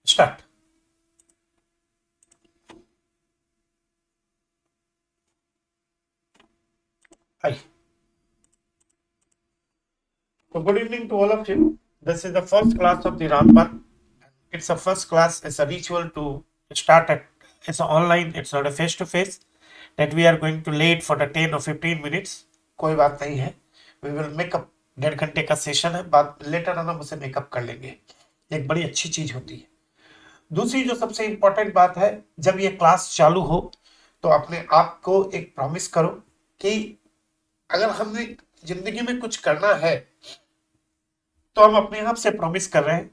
Start. Hi, so good evening to all of you. This is the first class of the Ramban. It's a first class. It's a ritual to start at. It's online. It's not a face to face. That we are going to late for the 10 or 15 minutes. कोई बात नहीं है. We will make up. 1.5 घंटे का session है. बाद letter हम उसे मेकअप कर लेंगे. एक बड़ी अच्छी चीज होती है. दूसरी जो सबसे इंपॉर्टेंट बात है, जब ये क्लास चालू हो तो अपने आप को एक प्रॉमिस करो कि अगर हमने जिंदगी में कुछ करना है तो हम अपने आप से प्रॉमिस कर रहे हैं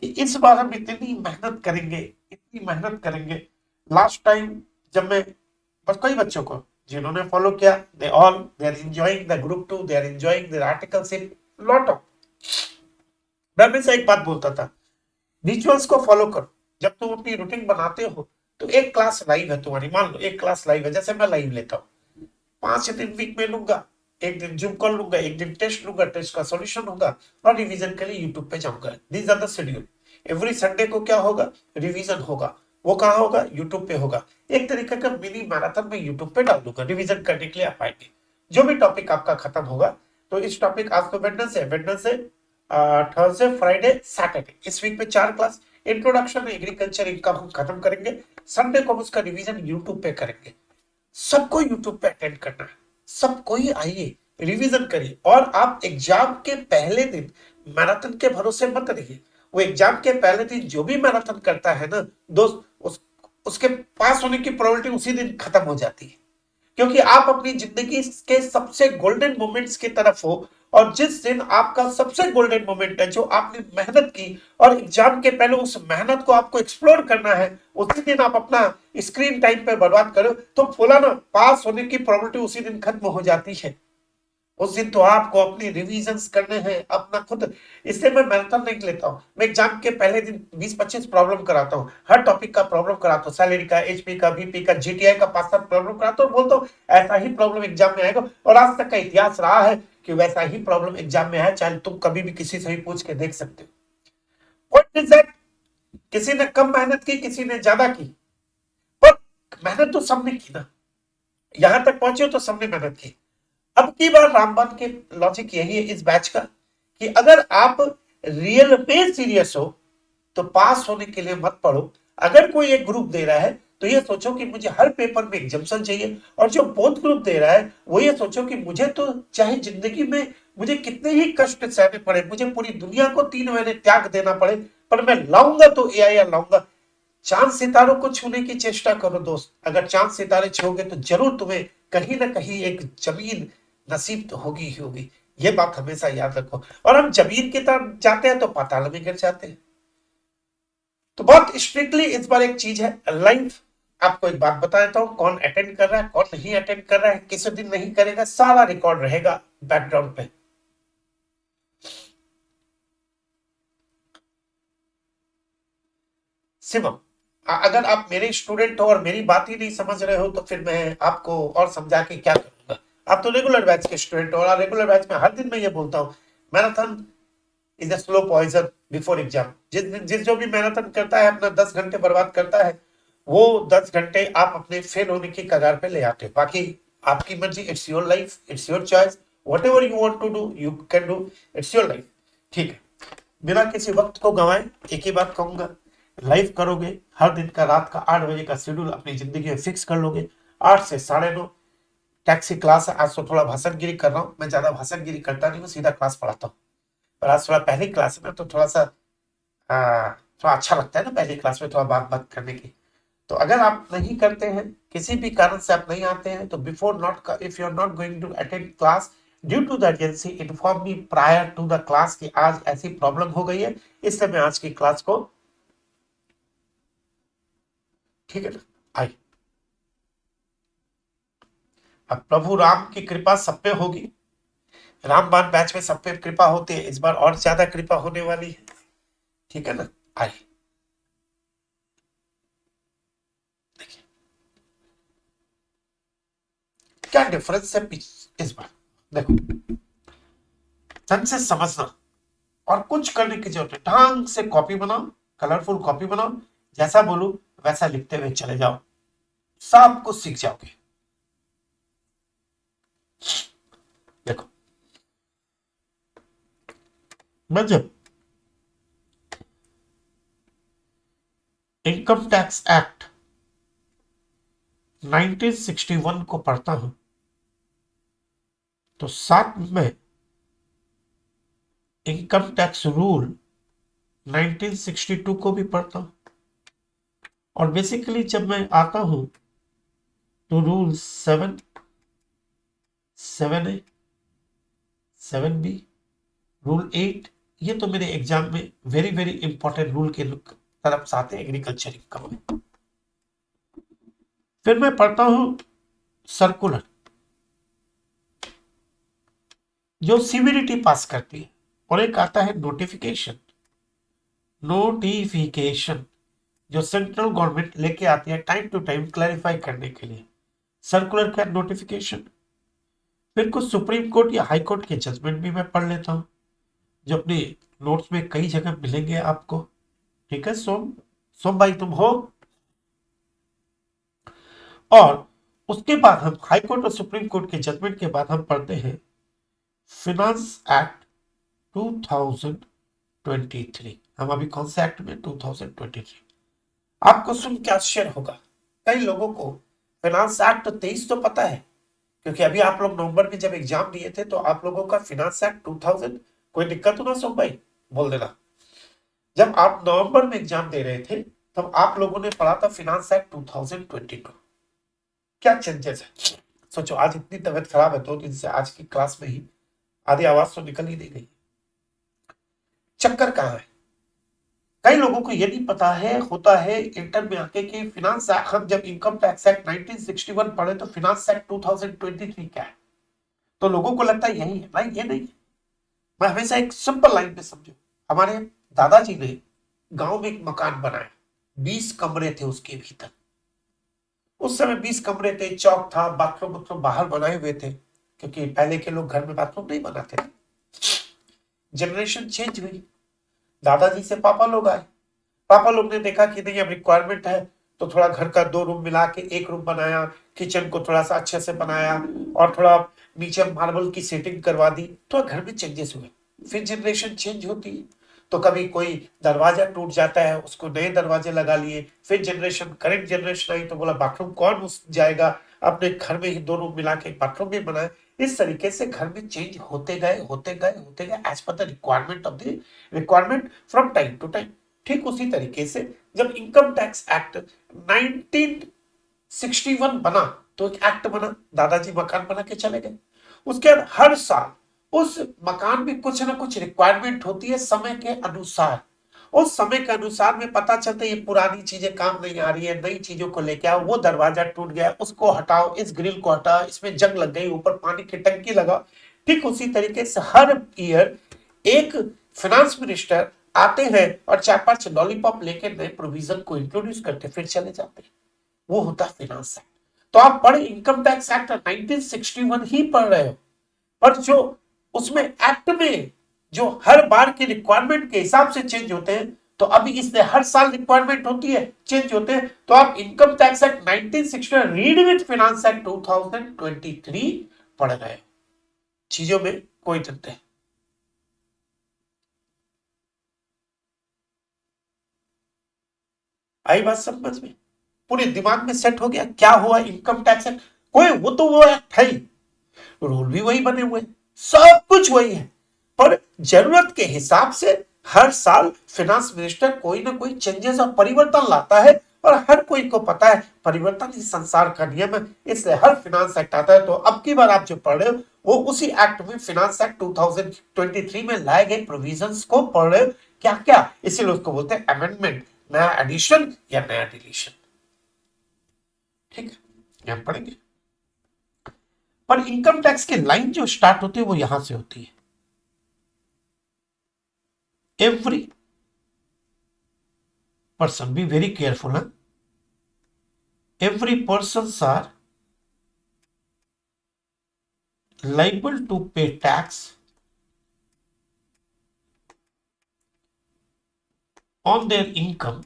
कि इस बार हम इतनी मेहनत करेंगे, इतनी मेहनत करेंगे. लास्ट टाइम जब मैं बस कई बच्चों को जिन्होंने फॉलो किया, they are enjoying the group 2, they are enjoying the articles in lot of. मैं हमेशा एक बात बोलता था, रिचुअल्स को फॉलो करो. जब तुम अपनी रूटीन बनाते हो तो एक क्लास लाइव है तुम्हारी, मान लो एक क्लास लाइव है, जैसे मैं लाइव लेता हूँ 5 दिन वीक में लूंगा, एक दिन जूम कॉल लूंगा, एक दिन टेस्ट लूंगा, टेस्ट का सॉल्यूशन होगा और रिवीजन के लिए यूट्यूब पे जाऊंगा. These are the schedule. Every Sunday को क्या होगा, रिवीजन होगा. वो कहाँ होगा, यूट्यूब पे होगा. एक तरीके का मिनी मैराथन में यूट्यूब पे डाल दूंगा, रिवीजन करने के लिए आप आएंगे. जो भी टॉपिक आपका खत्म होगा, तो इस टॉपिक आज तो वेडनेसडे, थर्सडे, फ्राइडे, सैटरडे, इस वीक में 4 क्लास. इंट्रोडक्शन एग्रीकल्चर इनका हम खत्म करेंगे. संडे को उसका रिवीजन यूट्यूब पे करेंगे. सबको यूट्यूब पे अटेंड करना है. सबको ही आइए, रिवीजन करिए. और आप एग्जाम के पहले दिन मैराथन के भरोसे मत रहिए. वो एग्जाम के पहले दिन जो भी मैराथन करता है ना दोस्त, उसके पास होने की प्रोबेबिलिटी उसी दिन खत्म हो जाती है. क्योंकि आप अपनी जिंदगी के सबसे गोल्डन मोमेंट्स की तरफ हो, और जिस दिन आपका सबसे गोल्डन मोमेंट है, जो आपने मेहनत की और एग्जाम के पहले उस मेहनत को आपको एक्सप्लोर करना है, उसी दिन आप अपना स्क्रीन टाइम पे बर्बाद करो तो बोला ना, पास होने की प्रोबेबिलिटी उसी दिन खत्म हो जाती है. उस दिन तो आपको अपनी रिवीजन्स करने हैं अपना खुद. इसलिए मैं मैराथन नहीं लेता हूं. मैं एग्जाम के पहले दिन 20-25 प्रॉब्लम कराता हूं, हर टॉपिक का प्रॉब्लम कराता हूं, सैलरी का, एचपी का, बीपी का, जीटीआई का 5-7 प्रॉब्लम कराता हूं. बोलता हूं ऐसा ही प्रॉब्लम एग्जाम में आएगा. और आज तक का इतिहास रहा है कि वैसा ही प्रॉब्लम एग्जाम में है, चाहे तुम कभी भी किसी से भी पूछ के देख सकते हो. What is that? किसी ने कम मेहनत की, किसी ने ज्यादा की, पर मेहनत तो सबने की ना. यहां तक पहुंचे तो सबने मेहनत की. अब की बार रामबान के लॉजिक यही है इस बैच का कि अगर आप रियल में सीरियस हो तो पास होने के लिए मत पढ़ो. अगर कोई एक ग्रुप दे रहा है तो ये सोचो कि मुझे हर पेपर में एग्जाम्पशन चाहिए. और जो बोथ ग्रुप दे रहा है वो ये सोचो कि मुझे तो चाहे जिंदगी में मुझे कितने ही कष्ट सहने पड़े, मुझे पूरी दुनिया को 3 महीने त्याग देना पड़े, पर मैं लाऊंगा तो एआईआर लाऊंगा. चांद सितारों को छूने की चेष्टा करो दोस्त. अगर चांद सितारे छूओगे तो जरूर तुम्हें कहीं ना कहीं एक जमीन नसीब तो होगी ही होगी. ये बात हमेशा याद रखो. और हम जमीन की तरफ जाते हैं तो पाताल में गिर जाते हैं. तो बहुत स्ट्रिक्टली इस बार एक चीज है लाइव. आपको एक बात बता देता हूं, कौन अटेंड कर रहा है, कौन नहीं अटेंड कर रहा है, किस दिन नहीं करेगा, सारा रिकॉर्ड रहेगा बैकग्राउंड पे. शिवम, अगर आप मेरे स्टूडेंट हो और मेरी बात ही नहीं समझ रहे हो तो फिर मैं आपको और समझा के क्या करूंगा. आप तो रेगुलर बैच के स्टूडेंट हो और रेगुलर बैच में हर दिन मैं ये बोलता हूं, marathon is a slow poison before exam. जिस जो भी मैराथन करता है अपना 10 घंटे बर्बाद करता है, वो 10 घंटे आप अपने फेल होने की कगार पे ले आते हो. बाकी आपकी मर्जी, it's your life, it's your choice, whatever you want to do you can do, it's your life. ठीक है, बिना किसी वक्त को गंवाए एक ही बात कहूंगा, लाइव करोगे हर दिन का, रात का 8 बजे का शेड्यूल अपनी जिंदगी में फिक्स कर लोगे. 8 से 9:30 टैक्सी क्लास है. आज तो थोड़ा भाषणगिरी कर रहा हूँ, मैं ज्यादा भाषणगिरी करता नहीं हूँ, सीधा क्लास पढ़ाता हूँ. पर आज थोड़ा पहली क्लास है ना तो थोड़ा सा थोड़ा अच्छा लगता है ना पहली क्लास में थोड़ा बात बात करने की. तो अगर आप नहीं करते हैं, किसी भी कारण से आप नहीं आते हैं, तो before not, if you are not going to attend class due to the urgency, inform me prior to the class कि आज ऐसी प्रॉब्लम हो गई है, इसलिए मैं आज की क्लास को, ठीक है ना. आई, अब प्रभु राम की कृपा सब पे होगी. रामबान बैच में सब पे कृपा होती है, इस बार और ज्यादा कृपा होने वाली है. ठीक है ना. आई, देखिए क्या डिफरेंस है इस बार. देखो, ढंग से समझना और कुछ करने की जरूरत है. ढंग से कॉपी बनाओ, कलरफुल कॉपी बनाओ, जैसा बोलूं वैसा लिखते हुए चले जाओ, सब कुछ सीख जाओगे। देखो, मैं जब इनकम टैक्स एक्ट 1961 को पढ़ता हूं तो साथ में इनकम टैक्स रूल 1962 को भी पढ़ता हूं, और बेसिकली जब मैं आता हूं तो रूल 7, 7A, 7B, रूल 8, ये तो मेरे एग्जाम में वेरी वेरी इंपॉर्टेंट रूल के तरफ से आते हैं एग्रीकल्चर इनकम में। फिर मैं पढ़ता हूं सर्कुलर, जो सीवीडीटी पास करती है, और एक आता है नोटिफिकेशन, नोटिफिकेशन जो सेंट्रल गवर्नमेंट लेके आती है टाइम टू टाइम क्लैरिफाई करने के लिए, सर्कुलर का नोटिफिकेशन। फिर कुछ सुप्रीम कोर्ट या हाई कोर्ट के जजमेंट भी मैं पढ़ लेता हूं, जो अपने नोट्स में कई जगह मिलेंगे आपको। ठीक है, सोम भाई तुम हो। और उसके बाद हम हाई कोर्ट और सुप्रीम कोर्ट के जजमेंट के बाद हम पढ़ते हैं फिनांस एक्ट 2023। हम अभी कौन से एक्ट में, 2023। आपको सुन के आश्चर्य होगा, कई लोगों को फिनांस एक्ट 23 तो पता है, क्योंकि अभी आप लोग नवंबर में जब एग्जाम दिए थे तो आप लोगों का फिनांस एक्ट 2000, कोई दिक्कत हो ना सोम भाई, बोल देना। जब आप नवंबर में एग्जाम दे रहे थे तब आप लोगों ने पढ़ा था फिनांस एक्ट 2022। क्या चेंजेस है सोचो। आज इतनी तबीयत खराब है 2 दिन से, आज की क्लास में ही आधी आवाज तो निकल ही नहीं गई। चक्कर कहां है, कई लोगों को ये नहीं पता है, होता है इंटर में आके कि फिनांस एक्ट, हम जब इनकम टैक्स एक्ट 1961 पढ़े तो फिनांस एक्ट 2023 क्या है, तो लोगों को लगता है यही है। भाई ये नहीं है। मैं हमेशा एक सिंपल लाइन में समझो, हमारे दादाजी ने गांव में एक मकान बनाया, 20 कमरे थे उसके भीतर। उस समय 20 कमरे थे, चौक था, बाथरूम बाथरूम बाहर बनाए हुए थे, क्योंकि पहले के लोग घर में बाथरूम नहीं बनाते थे। जनरेशन चेंज हुई, दादाजी से पापा लोग आए, पापा लोग ने देखा कि नहीं अब रिक्वायरमेंट है, तो थोड़ा घर का 2 रूम मिला के 1 रूम बनाया, किचन को थोड़ा सा अच्छे से बनाया, और थोड़ा नीचे मार्बल की सेटिंग करवा दी, तो घर में चेंजेस हुए। फिर जनरेशन चेंज होती है, तो कभी कोई दरवाजा टूट जाता है, उसको नए दरवाजे लगा लिए। फिर जनरेशन, करंट जनरेशन आई तो बोला बाथरूम कौन जाएगा, अपने घर में ही 2 रूम मिला के बाथरूम भी बनाए। इस तरीके से घर में चेंज होते गए होते गए होते गए, as per the requirement of the requirement from time to time. ठीक उसी तरीके से जब इनकम टैक्स एक्ट 1961 बना तो एक एक्ट बना, दादाजी मकान बना के चले गए। उसके बाद हर साल उस मकान में कुछ ना कुछ रिक्वायरमेंट होती है समय के अनुसार। उस समय के अनुसार में पता चलता है ये पुरानी चीजें काम नहीं आ रही है, नई चीजों को लेके आओ, वो दरवाजा टूट गया उसको हटाओ, इस ग्रिल को हटाओ, इसमें जंग लग गई, ऊपर पानी की टंकी लगाओ। ठीक उसी तरीके से हर ईयर एक फाइनेंस मिनिस्टर आते हैं और 4-5 लॉलीपॉप लेके नए प्रोविजन को इंट्रोड्यूस करते फिर चले जाते हैं। वो होता है फाइनेंस एक्ट। तो आप पढ़े इनकम टैक्स एक्ट 1961 ही पढ़ रहे हो, पर जो उसमें एक्ट में जो हर बार की रिक्वायरमेंट के हिसाब से चेंज होते हैं, तो अभी इसमें हर साल रिक्वायरमेंट होती है, चेंज होते हैं, तो आप income tax act 1961 read with finance act 2023 पढ़ रहे हो। चीजों में कोई तथ्य है। आई बात समझ में, पूरे दिमाग में सेट हो गया क्या हुआ इनकम टैक्स एक्ट। कोई वो तो वो एक्ट है ही, रूल भी वही बने हुए, सब कुछ वही है, पर जरूरत के हिसाब से हर साल फाइनेंस मिनिस्टर कोई ना कोई चेंजेस और परिवर्तन लाता है, और हर कोई को पता है परिवर्तन ही संसार का नियम है, इसलिए हर फाइनेंस एक्ट आता है। तो अब की बार आप जो पढ़ रहे हो वो उसी एक्ट में, फाइनेंस एक्ट 2023 में लाए गए प्रोविजंस को पढ़ रहे हो। क्या क्या, इसीलिए उसको बोलते हैं अमेंडमेंट, नया एडिशन या नया डिलीशन। ठीक है, यहां पढ़ेंगे। पर इनकम टैक्स की लाइन जो स्टार्ट होती है वो यहां से होती है, every person, be very careful है, every person are liable to pay tax on their income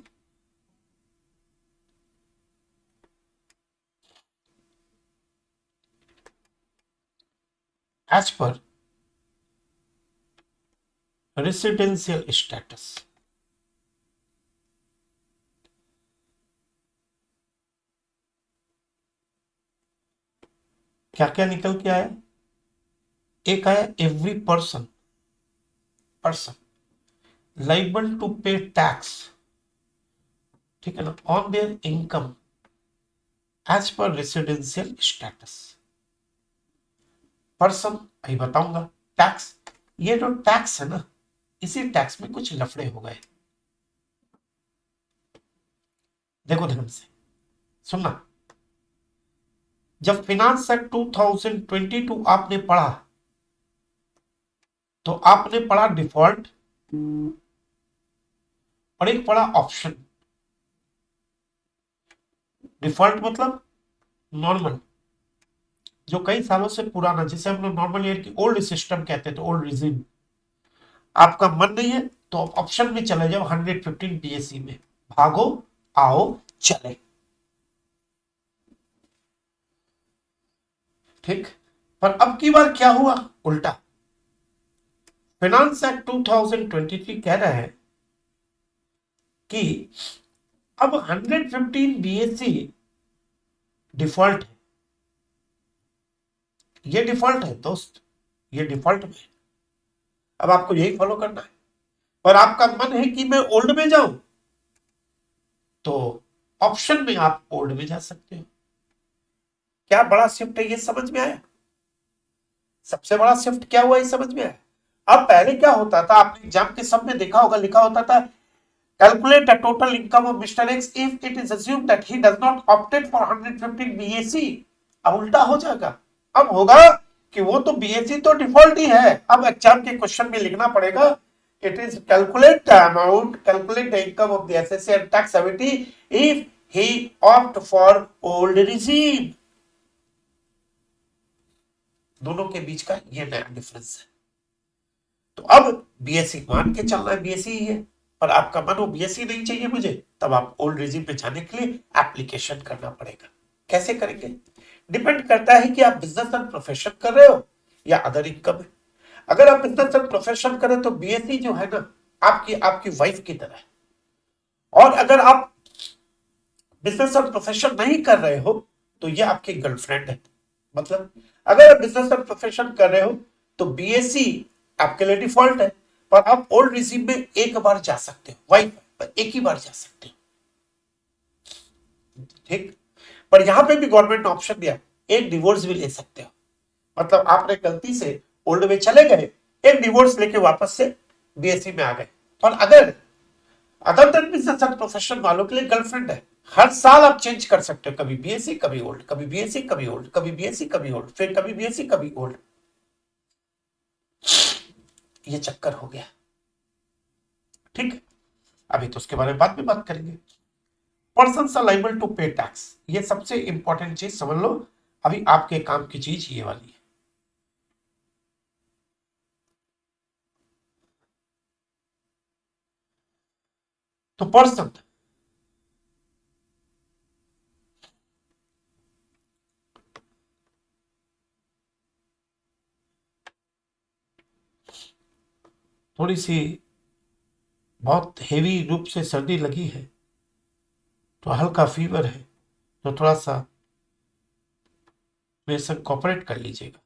as per residential status. क्या क्या निकल के आया? एक आया every person liable to pay tax, ठीक है ना, on their income as per residential status. Person अभी बताऊंगा। टैक्स, ये जो टैक्स है ना, इसी टैक्स में कुछ लफड़े हो गए। देखो ध्यान से सुनना। जब फिनांस एक्ट 2022 आपने पढ़ा तो आपने पढ़ा डिफॉल्ट और एक पढ़ा ऑप्शन। डिफॉल्ट मतलब नॉर्मल, जो कई सालों से पुराना, जिसे हम लोग नॉर्मल ईयर की ओल्ड सिस्टम कहते थे, ओल्ड रिजीम। आपका मन नहीं है तो ऑप्शन में चले जाओ 115 बीएसई में, भागो आओ चले। ठीक। पर अब की बार क्या हुआ? उल्टा। फाइनेंस एक्ट 2023 कह रहा है कि अब 115 बीएसई डिफॉल्ट है। ये डिफॉल्ट है दोस्त, ये डिफॉल्ट में। अब आपको यही फॉलो करना है। पर आपका मन है कि मैं ओल्ड में जाऊं, तो ऑप्शन में आप ओल्ड में जा सकते हो। क्या बड़ा शिफ्ट है ये समझ में आया? सबसे बड़ा शिफ्ट क्या हुआ ये समझ में आया? अब पहले क्या होता था, आपने एग्जाम के सब में देखा होगा, लिखा होता था calculate the total income of mister x if it is assumed that he does not opted for 115 BSE. अब उल्टा हो जाएगा। अब होगा कि वो तो बीएसई तो डिफॉल्ट ही है, अब एग्जाम के क्वेश्चन में लिखना पड़ेगा it is calculate the amount, calculate the income of the assessee and tax ability if he opt for old regime. दोनों के बीच का ये नया डिफरेंस है। तो अब बीएससी मान के चलना है, बीएससी ही है, पर आपका मन हो बीएससी नहीं चाहिए मुझे, तब आप ओल्ड रिजीम पे जाने के लिए एप्लीकेशन करना पड़ेगा। कैसे करेंगे? डिपेंड करता है कि आप बिजनेस एंड प्रोफेशन कर रहे हो या अदर इनकम है। अगर आप बिजनेस एंड प्रोफेशन करें तो बीएससी जो है ना, आपकी आपकी वाइफ की तरह है। और अगर आप बिजनेस और प्रोफेशन नहीं कर रहे हो तो ये आपकी गर्लफ्रेंड है। मतलब अगर आप बिजनेस और प्रोफेशन कर रहे हो तो बीएससी आपके लिए डिफॉल्ट है, पर आप ओल्ड रिजीम में एक बार जा सकते हो, वाइफ पर एक ही बार जा सकते हो। ठीक। पर यहां पे भी गवर्नमेंट ने ऑप्शन दिया, एक डिवोर्स भी ले सकते हो। मतलब आपने गलती से ओल्ड में चले गए, एक डिवोर्स लेके वापस से बीएससी में आ गए। और अगर other than business and profession वालों के लिए गर्लफ्रेंड है, हर साल आप चेंज कर सकते हो, कभी बीएससी कभी ओल्ड, कभी बीएससी कभी ओल्ड, कभी बीएससी कभी ओल्ड, फिर कभी बीएससी कभी ओल्ड। ये चक्कर हो गया। ठीक। अभी तो उसके बारे में बाद में बात करेंगे। Person are liable to pay tax, ये सबसे इंपॉर्टेंट चीज समझ लो। अभी आपके काम की चीज ये वाली है। तो पर्सन थोड़ी सी बहुत हेवी रूप से सर्दी लगी है, तो हल्का फीवर है, तो थोड़ा सा मेरे संग कॉपरेट कर लीजिएगा।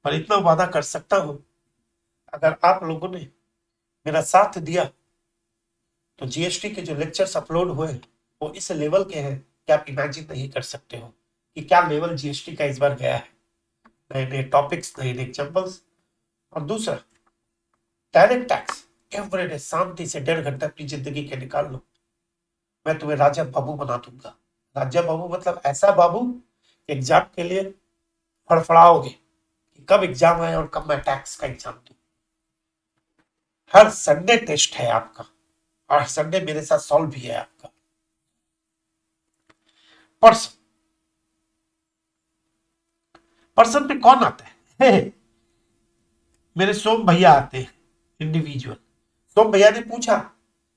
पर इतना वादा कर सकता हूं, अगर आप लोगों ने मेरा साथ दिया तो जीएसटी के जो लेक्चर्स अपलोड हुए वो इस लेवल के हैं कि आप इमेजिन नहीं कर सकते हो कि क्या लेवल जीएसटी का इस बार गया है। नए नए टॉपिक्स, नए नए एग्जाम्पल्स। और दूसरा, डायरेक्ट टैक्स एवरीडे शांति से 1.5 घंटा अपनी जिंदगी के निकाल लो, मैं तुम्हें राजा बाबू बना दूंगा। राजा बाबू मतलब ऐसा बाबू, एग्जाम के लिए फड़फड़ाओगे कि कब एग्जाम आए और कब मैं टैक्स का एग्जाम दूं। हर संडे टेस्ट है आपका, और संडे मेरे साथ सॉल्व भी है आपका। पर्सन, पर्सन पे कौन आता है? मेरे सोम भैया आते हैं, इंडिविजुअल। सोम भैया ने पूछा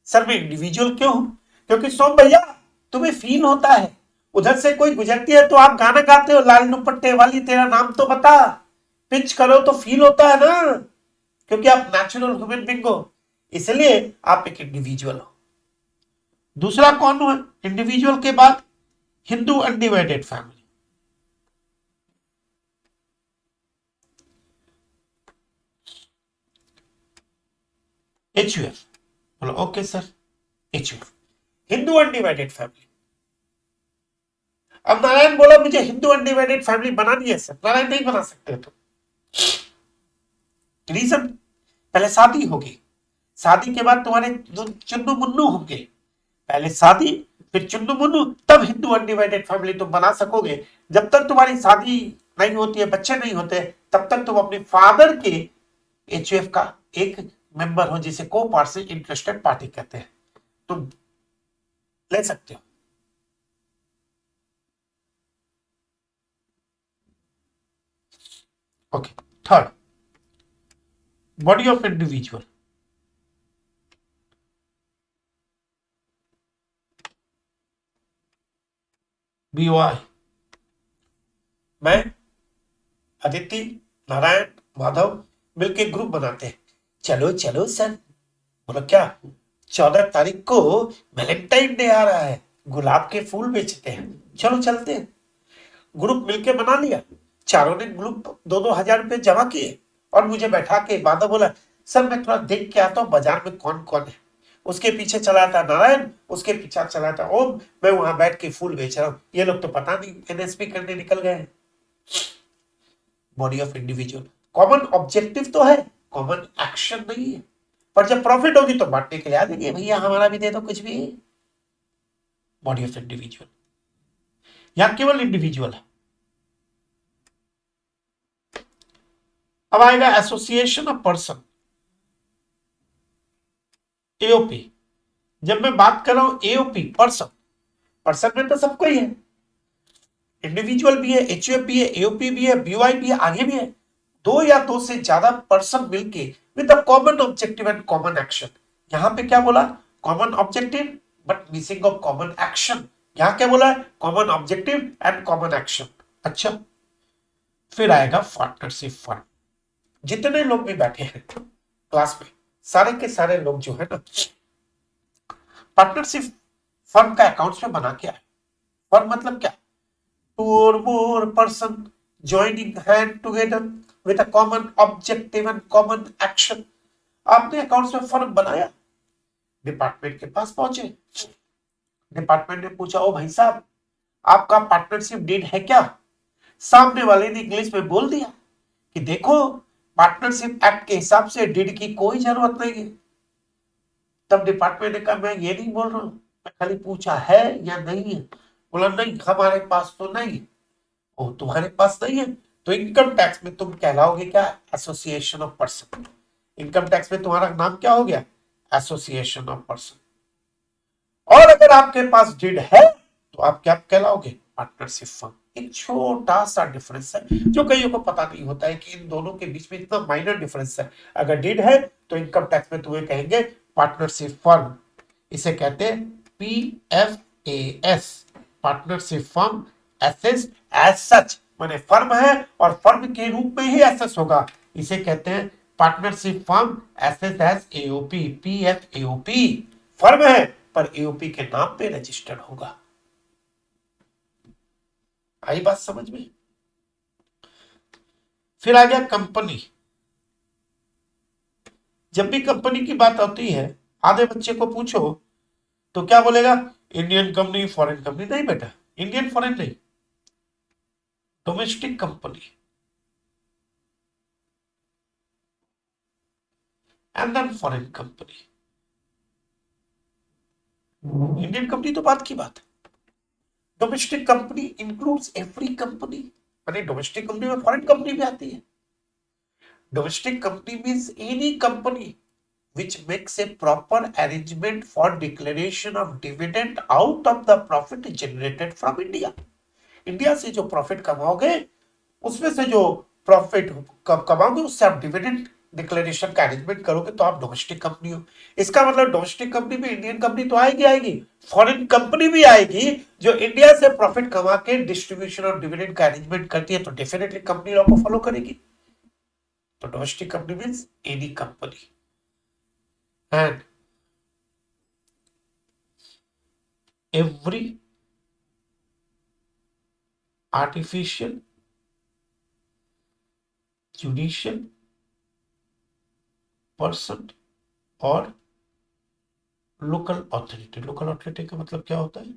सर मैं इंडिविजुअल क्यों हूं? क्योंकि सोम भैया तुम्हें फील होता है, उधर से कोई गुजरती है तो आप गाना गाते हो, लाल दुपट्टे वाली तेरा नाम तो बता, पिच करो तो फील होता है ना, क्योंकि आप नेचुरल ह्यूमन बीइंग हो, इसलिए आप एक इंडिविजुअल हो। दूसरा कौन हुआ इंडिविजुअल के बाद? Hindu undivided family. HUF बोलो okay sir, HUF Hindu undivided family. अब नारायण बोला मुझे हिंदू अनडिवाइडेड फैमिली बनानी है सर। नारायण नहीं बना सकते तो रीजन, पहले शादी होगी, शादी के बाद तुम्हारे चुन्नू मुन्नू होंगे, पहले शादी फिर चुन्नू मुन्नू, तब हिंदू अनडिवाइडेड फैमिली तुम बना सकोगे। जब तक तुम्हारी शादी नहीं होती है, बच्चे नहीं होते, तब तक तुम अपने फादर के HUF का एक मेंबर हो, जिसे को पार्टी इंटरेस्टेड पार्टी कहते हैं, तुम ले सकते हो। Okay, third body of individual. BOI मैं, अदिति, नारायण, माधव मिलके ग्रुप बनाते हैं। चलो चलो सर। बोला क्या? 14 तारीख को वैलेंटाइन डे आ रहा है, गुलाब के फूल बेचते हैं, चलो चलते हैं। ग्रुप मिलके बना लिया, चारों ने ग्रुप 2-2 हजार रुपए जमा किए और मुझे बैठा के माधव बोला सर मैं थोड़ा देख के आता हूँ बाजार में कौन कौन है। उसके पीछे चला था नारायण, उसके पीछे चला था ओम, मैं वहां बैठ के फूल बेच रहा हूँ, ये लोग तो पता नहीं NSP करने निकल गए हैं। Body of individual, common objective तो है, कॉमन एक्शन नहीं है, पर जब प्रॉफिट होगी तो बांटने के लिए आ जाएंगे, भैया हमारा भी दे दो कुछ भी। बॉडी ऑफ इंडिविजुअल, यहां केवल इंडिविजुअल है। अब आएगा एसोसिएशन ऑफ पर्सन, AOP। जब मैं बात कर रहा हूं AOP पर्सन, पर्सन में तो सबको ही है, इंडिविजुअल भी है, HUF भी है, AOP भी है, BOI भी है, आगे भी है। दो या दो से ज्यादा पर्सन मिलके with a common objective and common action. यहां पे क्या बोला? Common objective but missing of common action. यहां क्या बोला है? Common objective and common action. अच्छा, फिर आएगा पार्टनरशिप फंड। जितने लोग भी बैठे हैं क्लास में, सारे के सारे लोग जो है ना, पार्टनरशिप फंड का अकाउंट्स में बना के आए। फंड मतलब क्या? टू और more person joining hand together with a common objective and common action। आपने अकाउंट्स में फर्म बनाया, डिपार्टमेंट के पास पहुंचे, डिपार्टमेंट ने पूछा ओ भाई साहब आपका पार्टनरशिप डीड है क्या? सामने वाले ने इंग्लिश में बोल दिया कि देखो पार्टनरशिप एक्ट के हिसाब से डीड की कोई जरूरत नहीं है। तब डिपार्टमेंट ने कहा मैं ये नहीं बोल रहा हूं, मैं खाली पूछा है या नहीं है। बोला नहीं हमारे पास तो नहीं है। ओ तुम्हारे पास नहीं है तो इनकम टैक्स में तुम कहलाओगे क्या? Association of person. Income tax में तुम्हारा नाम क्या हो गया? Association of person. और अगर आपके पास डिड है तो आप क्या कहलाओगे? Partnership firm. एक छोटा सा डिफरेंस है जो कईयों को पता नहीं होता है कि इन दोनों के बीच में इतना माइनर डिफरेंस है। अगर डिड है तो इनकम टैक्स में तुम्हें कहेंगे पार्टनरशिप फर्म, इसे कहते हैं PFAS, partnership firm assess as such, माने फर्म है और फर्म के रूप में ही एसेस होगा, इसे कहते हैं partnership firm assess as AOP। PFAOP firm है पर AOP के नाम पे रजिस्टर्ड होगा। आई बात समझ में? फिर आ गया कंपनी। जब भी कंपनी की बात आती है, आधे बच्चे को पूछो तो क्या बोलेगा? Indian company, foreign company. नहीं बेटा, इंडियन फॉरेन नहीं, domestic company and then foreign company. Indian company तो बात की बात है, domestic company includes every company, माने डोमेस्टिक कंपनी में फॉरेन कंपनी भी आती है। Domestic company means any company which makes a proper arrangement for declaration of dividend out of the profit generated from India। India से जो profit कमाओगे उसमें से जो प्रॉफिट कमाओगे उससे आप डिविडेंड डिक्लेरेशन का अरेंजमेंट करोगे तो आप डोमेस्टिक कंपनी हो। इसका मतलब डोमेस्टिक कंपनी में इंडियन कंपनी तो आएगी आएगी, फॉरेन कंपनी भी आएगी जो इंडिया से प्रॉफिट कमा के डिस्ट्रीब्यूशन और डिविडेंड का अरेंजमेंट करती है, तो डेफिनेटली कंपनी लॉ को फॉलो करेगी। तो domestic company means any company. And every artificial, judicial person और लोकल अथॉरिटी। लोकल अथॉरिटी का मतलब क्या होता है?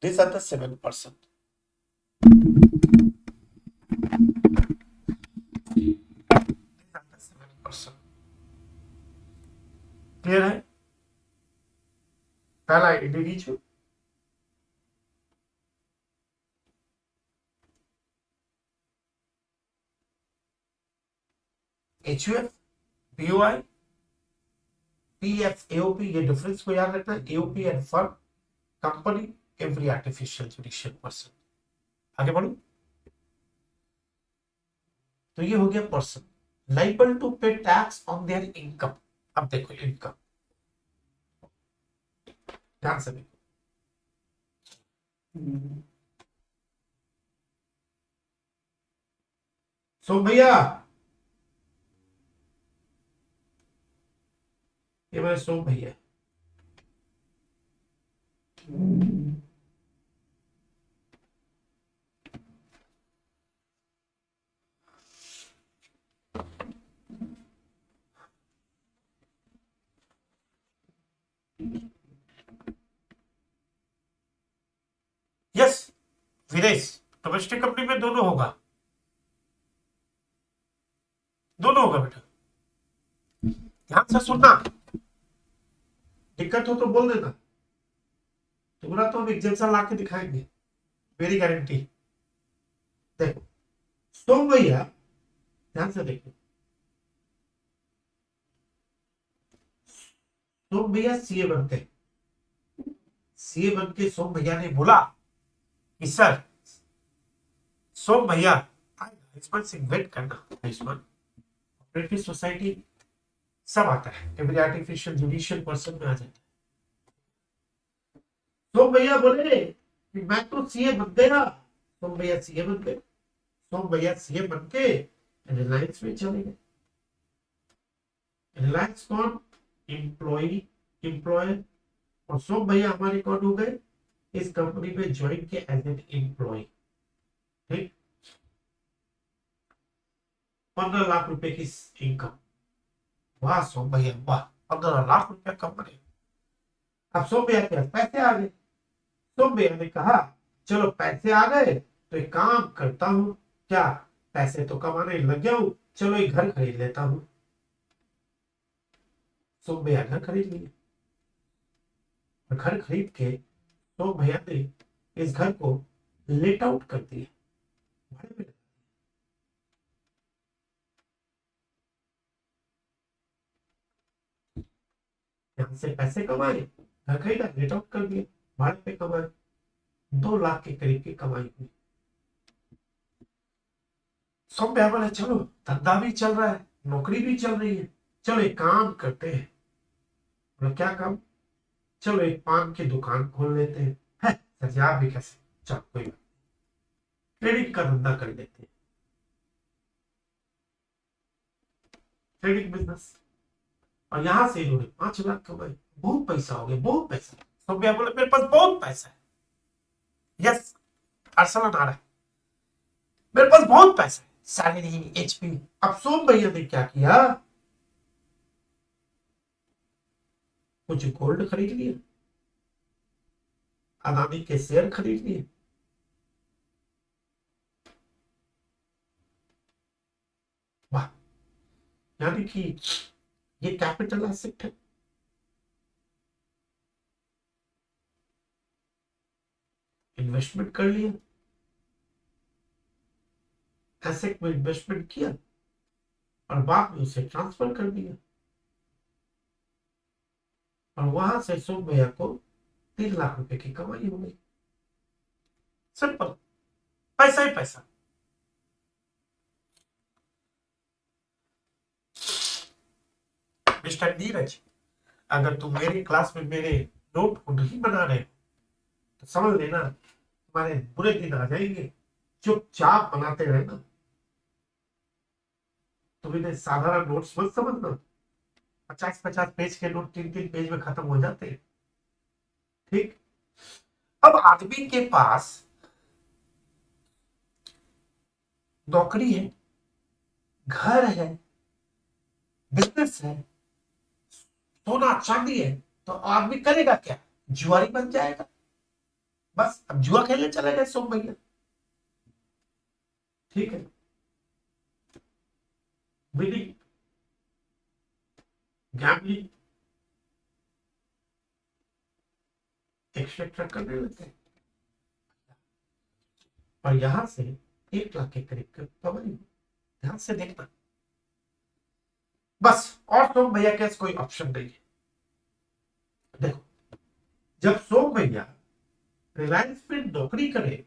These are the 7%. क्लियर है? पहला individual, HUF, BOI, PF, AOP, ये डिफरेंस को याद रखना है। AOP and firm, company, every artificial judicial person. आगे बढ़ो। तो ये हो गया person liable to pay tax on their income. अब देखो इनकम, ध्यान से देखो। सो भैया, ये मेरे सो भैया, यस विदेश, डोमेस्टिक कंपनी में दोनों होगा, दोनों होगा बेटा, ध्यान से सुनना। दिक्कत हो तो बोल देना, तुम्हारा तो हम एग्जाम्पल ला के दिखाएंगे, मेरी गारंटी। देखो सोम भैया, ध्यान से देखो, सोम भैया सीए बनते, सीए बन के सोम भैया ने बोला कि सर, सोम भैया आयुष्मान सिंह वेट करना, आयुष्मान ऑपरेटिव सोसाइटी सब आता है, एवरी आर्टिफिशियल जुडिशियल पर्सन में आ जाता है। सोम भैया बोले कि मैं तो सीए बन गया, सोम भैया सीए बन गए, सोम भैया सीए बन के रिलायंस में चले गए। रिलायंस कौन? Employ, employer. और सोम भैया हमारे कौन हो गए? इस कंपनी में ज्वाइन किए एज एन एम्प्लॉय। ठीक, 15 लाख रुपए की इनकम। वाह सोम भैया वाह, 15 लाख रुपया कंपनी। अब सोम भैया के पास पैसे आ गए, सोम भैया ने कहा चलो पैसे आ गए तो एक काम करता हूं, क्या पैसे तो कमाने लग गया हूं, चलो एक घर खरीद लेता हूं। सोम भैया घर खरीद लिए, और घर खरीद के सोम भैया ने इस घर को लेट आउट कर दिया, भाड़े में। यहां से पैसे कमाए, घर खरीदा, लेट आउट कर दिया, भाड़े पे कमाए, 2 लाख के करीब की कमाई हुई। सोम भैया बोले चलो धंधा भी चल रहा है, नौकरी भी चल रही है, चलो एक काम करते हैं। बोला क्या काम? चलो एक पान की दुकान खोल लेते हैं। है सर आप भी कैसे, चलो कोई बात, ट्रेडिंग का धंधा कर लेते हैं, ट्रेडिंग बिजनेस। और यहां से इन्होंने 5 लाख कमाए, बहुत पैसा हो गया, बहुत पैसा। सोम भैया बोले मेरे पास बहुत पैसा है, यस अरसलन आ रहा है, मेरे पास बहुत पैसा है, सैलरी, एचपी। अब सोम भैया ने क्या किया, कुछ गोल्ड खरीद लिया, अदानी के शेयर खरीद लिए, वाह, यानी कि ये कैपिटल एसेट है। इन्वेस्टमेंट कर लिया, एसेट में इन्वेस्टमेंट किया और बाद में उसे ट्रांसफर कर दिया, और वहां से सोम भैया को 3 लाख रुपए की कमाई हो गई। सिंपल, पैसा ही पैसा। मिस्टर नीरज, अगर तुम मेरी क्लास में मेरे नोट को नहीं बना रहे तो समझ लेना तुम्हारे बुरे दिन आ जाएंगे। चुपचाप बनाते रहना। तुम इन्हें साधारण नोट्स मत समझना। 50-50 पेज के नोट 3-3 पेज में खत्म हो जाते हैं। ठीक। अब आदमी के पास नौकरी है, घर है, बिजनेस है, सोना चांदी है, तो आदमी करेगा क्या? जुआरी बन जाएगा। बस अब जुआ खेलने चले गए सोम भैया। ठीक है, विनिंग, गैम्बलिंग, एक्स्ट्रा करने लगते हैं। और यहां से 1 लाख के करीब कमाई। ध्यान से देखना। बस और सोम भैया के पास कोई ऑप्शन नहीं है। देखो, जब सोम भैया रिलायंस में नौकरी करे,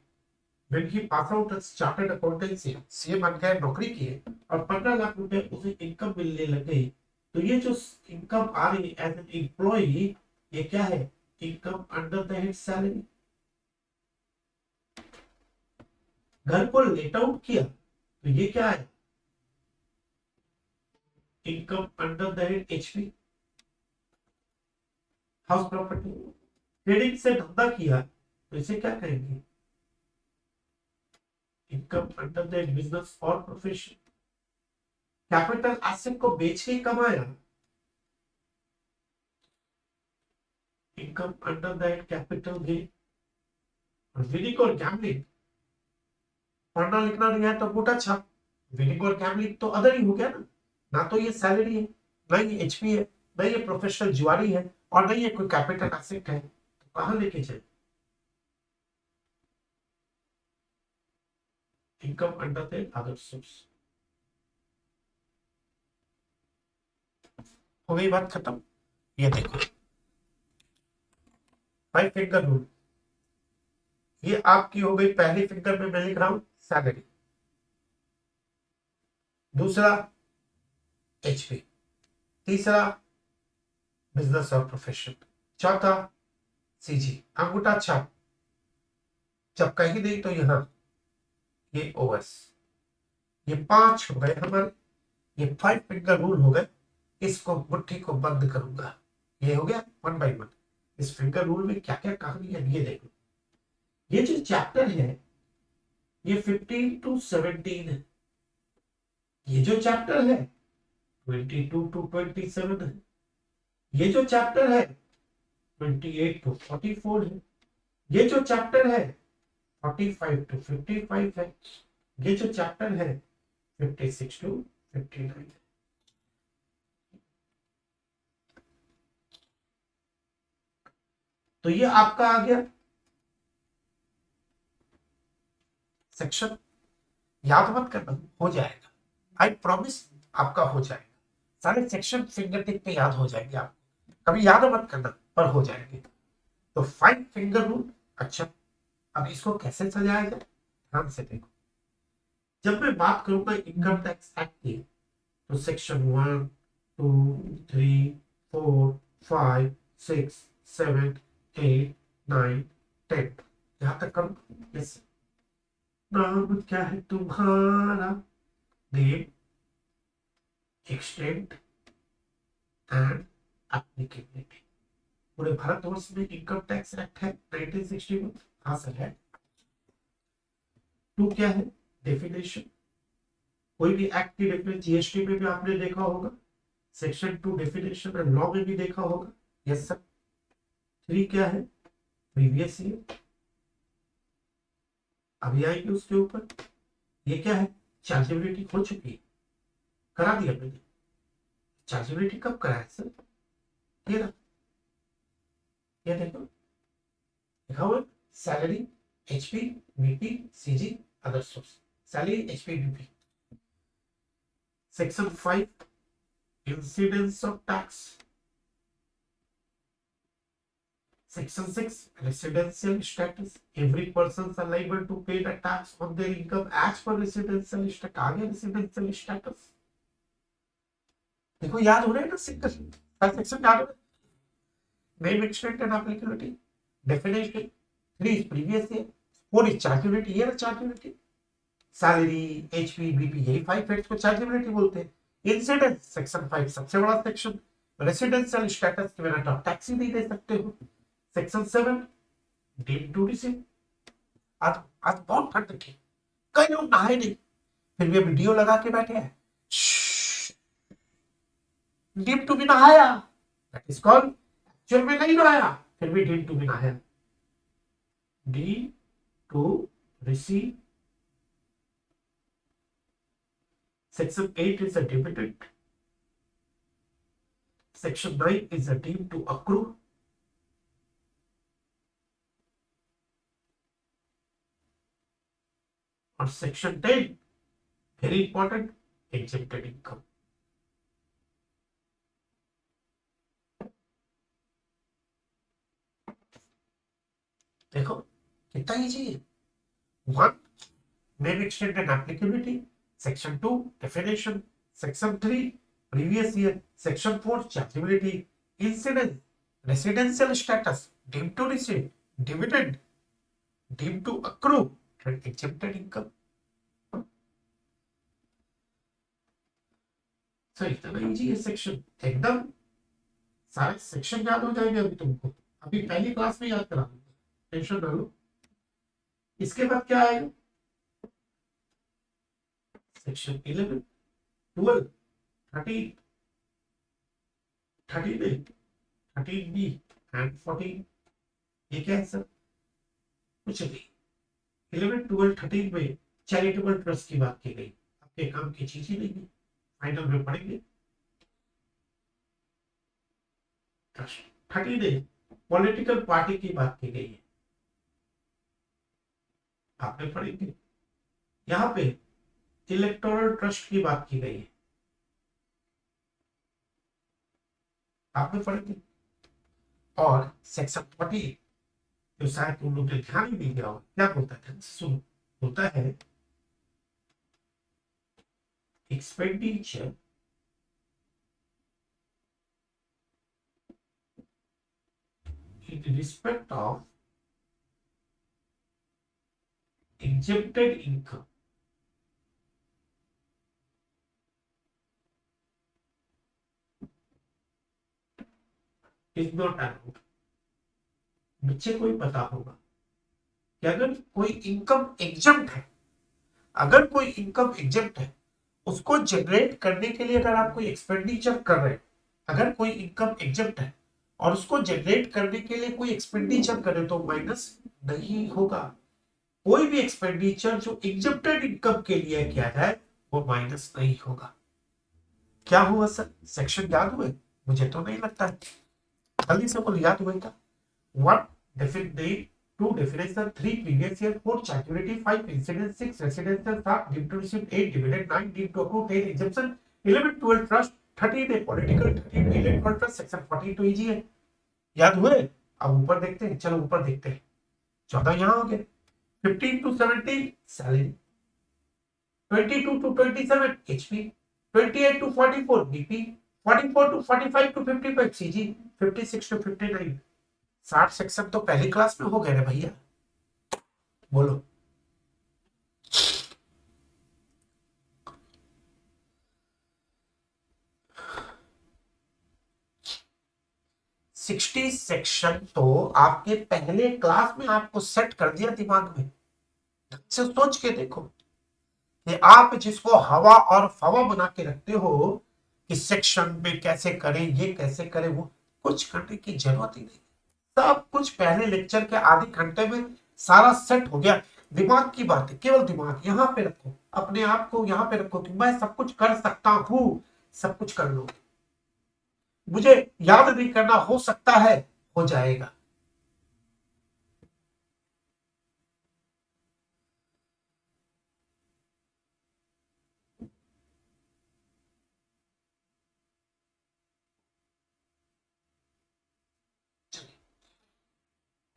when he pass out as chartered accountancy, CA बन गए, नौकरी किए और 15 लाख रुपए उसे इनकम मिलने लग गई, तो ये जो इनकम आ रही एज एन एम्प्लॉय, ये क्या है? Income under the head salary. घर को लेट आउट किया तो ये क्या है? Income under the head HP, house property. Trading से धंधा किया तो इसे क्या कहेंगे? इनकम अंडर द बिजनेस और प्रोफेशन। कैपिटल एसेट को बेच के कमाया, income under the capital gain. और विनिंग और गैम्बलिंग, पढ़ना लिखना नहीं है तो अंगूठा छाप। विनिंग और गैम्बलिंग तो अदर ही हो गया ना। ना तो ये सैलरी है, ना ये एचपी है, ना ये प्रोफेशनल जुआरी है, और ना ये कोई कैपिटल एसेट है, तो कहां लेके चले? Income under the other source. हो गई बात खत्म। ये देखो, 5 फिंगर रूल। ये आपकी हो गई पहली फिंगर में मैं लिख रहा हूं सैलरी, दूसरा एचपी, तीसरा बिजनेस और प्रोफेशन, चौथा सीजी, अंगूठा छाप। जब कहीं नहीं तो यहां ये ओएस। ये 5 हो गए हमारे, ये 5 फिंगर रूल हो गए। इसको मुट्ठी को बंद करूंगा। ये हो गया 1 बाय 1। इस फिंगर रूल में क्या क्या कहानी है ये देखो। ये जो चैप्टर है ये 15 to 17 है। ये जो चैप्टर है 22 to 27 है। ये जो चैप्टर है 28 to 44 है। ये जो चैप्टर है 45 to 55 है। ये जो चैप्टर है 56 to 59 है। तो ये आपका आ गया सेक्शन। याद मत करना, हो जाएगा, आई प्रॉमिस, आपका हो जाएगा। सारे सेक्शन फिंगर टिप पे याद हो जाएंगे आप। कभी याद मत करना, पर हो जाएंगे। तो 5 फिंगर रूल। अच्छा, अब इसको कैसे सजाया जाए, ध्यान से देखो। जब मैं बात करूंगा इनकम टैक्स एक्ट की, तो सेक्शन 1, 2, 3, 4, 5, 6, 7, 8, 9, 10, यहां तक करूं? यस। नाम क्या है तुम्हारा? Name, extent and applicability. पूरे भारतवर्ष में इनकम टैक्स एक्ट है 1961। हाँ सर है। 2 क्या है? डेफिनेशन। कोई भी एक्ट की डेफिनेशन जीएसटी में भी आपने देखा होगा, सेक्शन 2 डेफिनेशन एंड लॉ में भी देखा होगा। Yes sir. 3 क्या है? Previous year. अभी आएंगे उसके ऊपर। ये क्या है? चार्जेबिलिटी हो चुकी है, करा दिया मैंने। चार्जेबिलिटी कब कराया सर? ये ना, ये देखो लिखा हुआ salary, HP, BP, CG, other source. Salary, HP, BP. Section 5 incidence of tax. Section 6, residential status. Every person is liable to pay the tax on their income as per residential status. आगे residential status देखो याद हो रहा है ना, section याद हो रहा है. Name, extent and applicability. Definition. 3 is previous year. 4 is chargeability. Year chargeability. Salary, HP, BP, यही 5 हेड्स को chargeability बोलते हैं. Incidence, सेक्शन 5 सबसे बड़ा सेक्शन. रेसिडेंशियल स्टेटस के बिना आप टैक्सी नहीं दे सकते हो. Section 7 deem to receive. आज आज बहुत ठंड थी, कई लोग नहाए नहीं, फिर भी वीडियो लगा के बैठे हैं. डीम टू भी नहाया, दैट इज कॉल्ड. एक्चुअल में नहीं नहाया, फिर भी डीम टू भी नहाया. Deem to receive. Section 8 is a dividend. Section 9 is a deemed to accrue. और Section 10, very important, exempted income. देखो कितना इजी है. 1, name, extent and applicability. Section 2, definition. Section 3, previous year. Section 4, chargeability. Incidence, residential status, deemed to receive, dividend, deemed to accrue, and exempted income. So इतना easy है section, एकदम सारे section याद हो जाएंगे अभी तुमको. अभी पहली क्लास में याद करा दूंगा, टेंशन ना लो. इसके बाद क्या आएगा? Section 11, 12, 13, 13A, 13B and 14. ये क्या है सर? कुछ नहीं. 11, 12, 13 में चैरिटेबल ट्रस्ट की बात की गई. आपके काम की चीज ही नहीं है, फाइनल में पढ़ेंगे. 13A पॉलिटिकल पार्टी की बात की गई है, आपने पढ़ेंगे. यहाँ पे इलेक्टोरल ट्रस्ट की बात की गई है, आपने पढ़ेंगे. और सेक्शन 40 जो शायद तुम लोग ने ध्यान ही नहीं दिया हो, क्या बोलता है? सुनो, होता है expenditure in respect of exempted income. Is not allowed. बच्चे को ही पता होगा कि अगर कोई इनकम एग्जम्प्ट है, अगर कोई इनकम एग्जम्प्ट है, उसको जनरेट करने के लिए अगर आप कोई एक्सपेंडिचर कर रहे हैं, अगर कोई इनकम एग्जम्प्ट है और उसको जनरेट करने के लिए कोई एक्सपेंडिचर करे तो माइनस नहीं होगा. कोई भी एक्सपेंडिचर जो एग्जम्प्टेड इनकम के लिए किया जाए वो माइनस नहीं होगा. क्या हुआ सर? सेक्शन याद हुए? मुझे तो नहीं लगता है. जल्दी से बोल, याद हुआ क्या? 1 definite, 2 definition, 3 previous year, 4 chargeability, 5 incident, 6 residential, 7 deemed to receive, 8 dividend, 9 deemed to accrue, 10 exemption, 11, 12 trust, 13 a political, 13 electoral trust. Section 42 easy है, याद हुए? अब ऊपर देखते हैं, चलो ऊपर देखते हैं. 14 यहाँ हो गए. 15 to 17 salary, 22 to 27 HP, 28 to 44 BP, 44 to 45 to 55 CG, 56 to 59. 60 section तो पहली क्लास में हो गए ना भैया, बोलो. सिक्सटी सेक्शन तो आपके पहले क्लास में आपको सेट कर दिया दिमाग में. से सोच के देखो कि आप जिसको हवा और फवा बना के रखते हो कि सेक्शन में कैसे करें, ये कैसे करें, वो कुछ करने की जरूरत ही नहीं. सब कुछ पहले लेक्चर के आधे घंटे में सारा सेट हो गया. दिमाग की बात है, केवल दिमाग यहाँ पे रखो, अपने आप को यहाँ पे रखो कि मैं सब कुछ कर सकता हूं. सब कुछ कर लो. मुझे याद नहीं करना, हो सकता है हो जाएगा.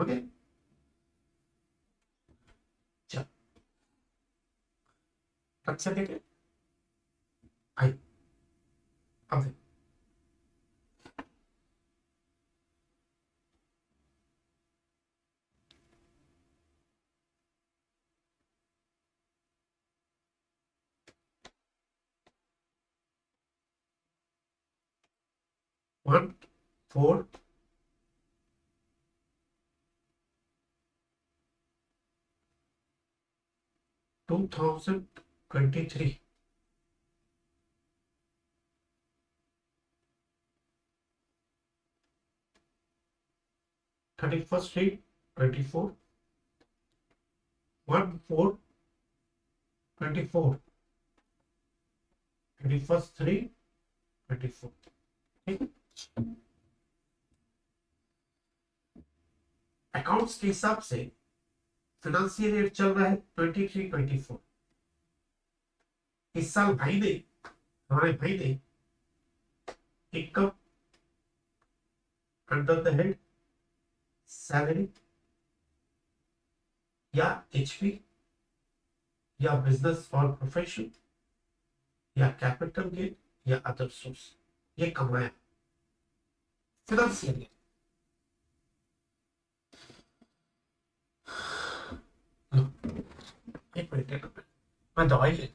ओके, चल कट से देखे आई अब देख। वन फोर 2023 31st 3/24 1/4/24 31st 3/24 ठीक है। अकाउंट्स के हिसाब से फाइनेंशियल ईयर चल रहा है 23-24। इस साल हमारे भाई ने income under the head salary या एचपी या बिजनेस और प्रोफेशन या कैपिटल गेन या अदर सोर्स ये कमाया फाइनेंशियल ईयर। एक मिनट मैं दवाई ले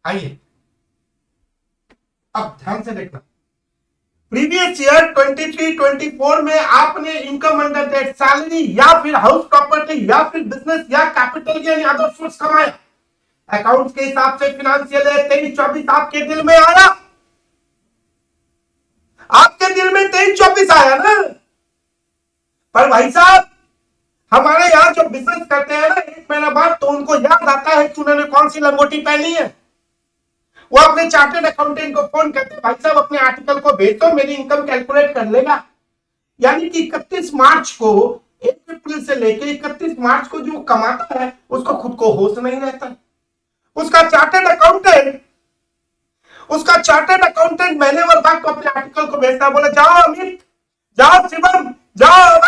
आइए अब ध्यान से देखना। प्रीवियस ईयर 23-24 में आपने इनकम अंडर दैट सैलरी या फिर हाउस प्रॉपर्टी या फिर बिजनेस या कैपिटल गेन या अदर सोर्स कमाया। अकाउंट्स के हिसाब से फाइनेंशियल ईयर 23-24 आपके दिल में आया, आपके दिल में 23-24 आया ना। पर भाई साहब हमारे यहां जो बिजनेस करते हैं ना 1 महीना बाद तो उनको याद आता है कि उन्होंने कौन सी लंगोटी पहनी है। वो अपने चार्टर्ड अकाउंटेंट को फोन करते हैं, भाई साहब अपने आर्टिकल को भेज दो, मेरी इनकम कैलकुलेट कर लेगा। यानी कि 31 मार्च को 1 अप्रैल से लेकर 31 मार्च को जो कमाता है उसको खुद को होश नहीं रहता। उसका चार्टर्ड अकाउंटेंट महीने भर बाद तो अपने आर्टिकल को भेजता है, बोला जाओ अमित, जाओ शिवम, जाओ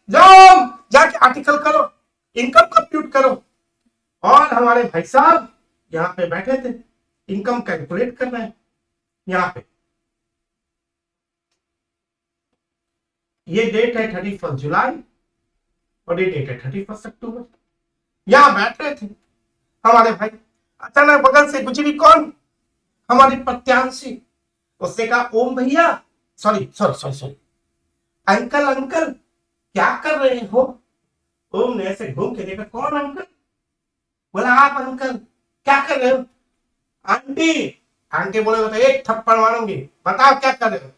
जाओ जाके आर्टिकल करो, इनकम कंप्यूट करो। और हमारे भाई साहब यहां पे बैठे थे, इनकम कैलकुलेट कर रहे हैं। यहां पे ये डेट है 31 जुलाई और ये डेट है 31 अक्टूबर। यहां बैठ रहे थे हमारे भाई, अचानक बगल से गुजरी कौन, हमारी प्रत्यांशी। उसने कहा ओम भैया, sorry sorry sorry sorry uncle uncle क्या कर रहे हो। ओम ने ऐसे घूम के देखा, कौन अंकल, बोला आप अंकल क्या कर रहे हो। आंटी, आंटी बोले तो एक थप्पड़ मारूंगी, बताओ क्या कर रहे हो।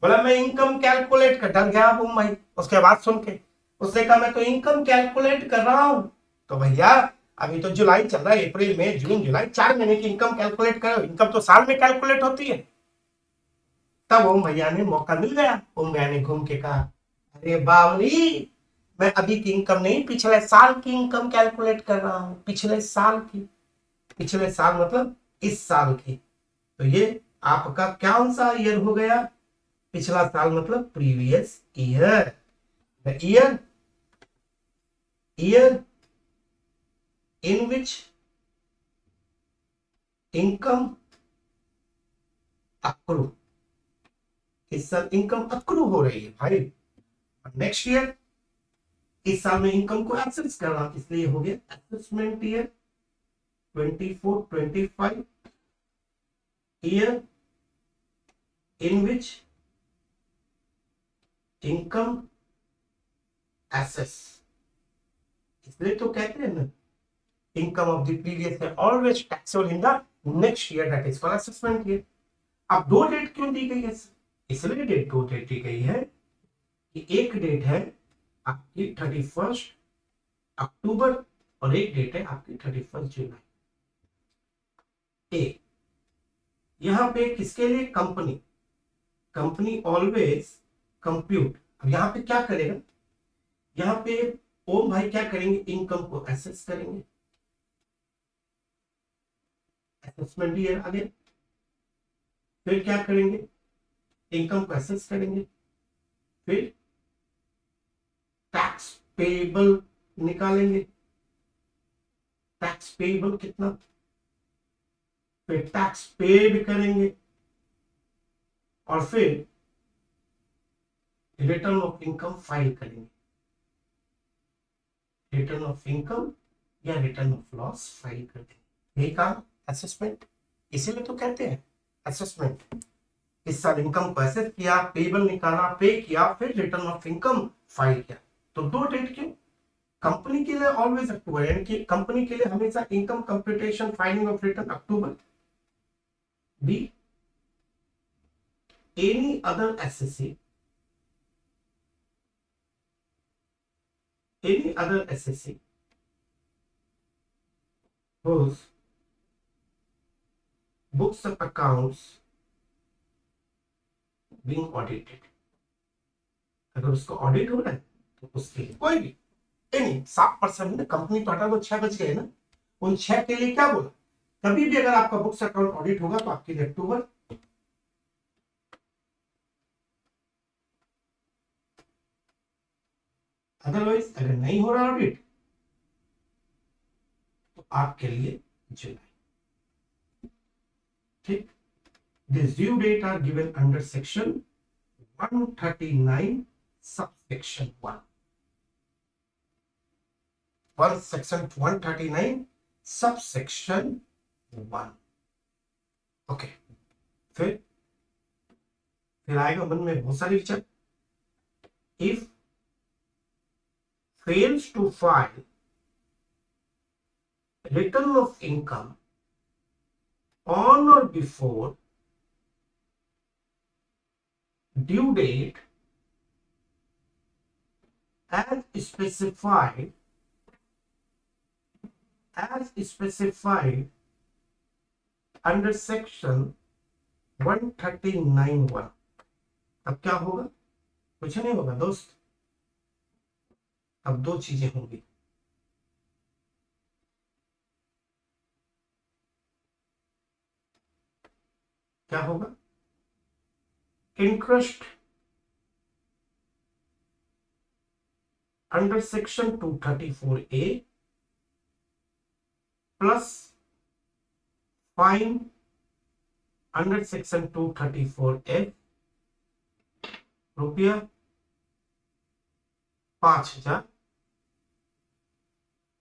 बोला मैं इनकम कैलकुलेट कर, डर गया ओम भाई उसके बाद सुन के। उसने कहा मैं तो इनकम कैलकुलेट कर रहा हूं। तो भैया अभी तो जुलाई चल रहा है, अप्रैल मई जून जुलाई 4 महीने की इनकम कैलकुलेट करो, इनकम तो साल में कैलकुलेट होती है। तब ओम भैया ने मौका मिल गया, ओम भैया ने घूम के कहा अरे बावली, मैं अभी की इनकम नहीं पिछले साल की इनकम कैलकुलेट कर रहा हूं, पिछले साल की। पिछले साल मतलब इस साल की। तो ये आपका कौन सा ईयर हो गया, पिछला साल मतलब previous year. The year in which income accrue इस साल इनकम अक्रू हो रही है भाई, नेक्स्ट ईयर इस साल में इनकम को एक्सेस करना, इसलिए हो गया assessment year 24-25 year in which income assess, इसलिए तो कहते हैं ना income of the previous year always taxable in the next year, that is for assessment year. अब दो डेट क्यों दी गई है, इसलिए दो डेट दी गई है कि एक डेट है आपकी 31 अक्टूबर और एक डेट है आपकी 31 जुलाई। ए यहां पे किसके लिए, कंपनी, कंपनी ऑलवेज कंप्यूट। अब यहां पे क्या करेगा, यहां पे ओम भाई क्या करेंगे, इनकम को एसेस करेंगे, असेसमेंट ईयर आ गया, फिर क्या करेंगे, इनकम को एसेस करेंगे, फिर टैक्स पेबल निकालेंगे, टैक्स पेबल कितना, फिर टैक्स पेड करेंगे, और फिर रिटर्न ऑफ इनकम फाइल करेंगे, रिटर्न ऑफ इनकम या रिटर्न ऑफ लॉस फाइल करते हैं, यही काम असेसमेंट, इसीलिए तो कहते हैं असेसमेंट। इस साल इनकम को एसेस किया, पेबल निकाला, पे किया, फिर रिटर्न ऑफ इनकम फाइल किया। तो दो डेट क्यों, कंपनी के लिए ऑलवेज अक्टूबर, यानी कि कंपनी के लिए हमेशा income computation filing of return October. Be any other SSC, any other SSC whose books of accounts being audited, अगर उसको ऑडिट हो रहा है तो उसके लिए कोई भी एनी 7% ने कंपनी तो हटा दो, 6 बच गए ना, उन 6 के लिए क्या बोला, कभी भी अगर आपका बुक्स अकाउंट ऑडिट होगा तो आपके लिए अक्टूबर, अदरवाइज अगर नहीं हो रहा ऑडिट तो आपके लिए जुलाई। ठीक, this due date are given under section 139 subsection 1, section 139 subsection 1। Okay, फिर आएगा मन में बहुत सारी विचार, if fails to file return of income on or before due date as specified under section 139(1), अब क्या होगा, कुछ नहीं होगा दोस्त, अब दो चीजें होंगी, क्या होगा, interest under section 234A plus fine under section 234F रुपया 5,000।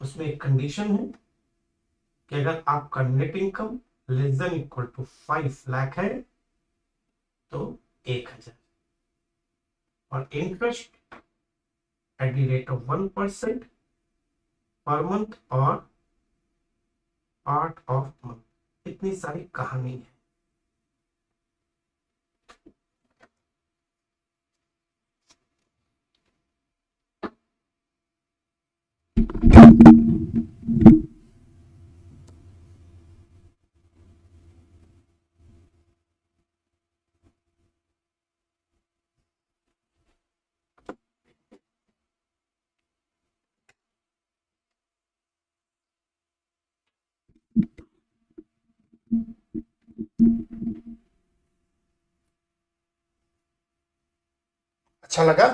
उसमें एक कंडीशन है कि अगर आपका net income less than equal to 5 lakh है तो 1,000, और interest at the rate of 1% per month और पार्ट ऑफ मंथ। इतनी सारी कहानी है। अच्छा लगा,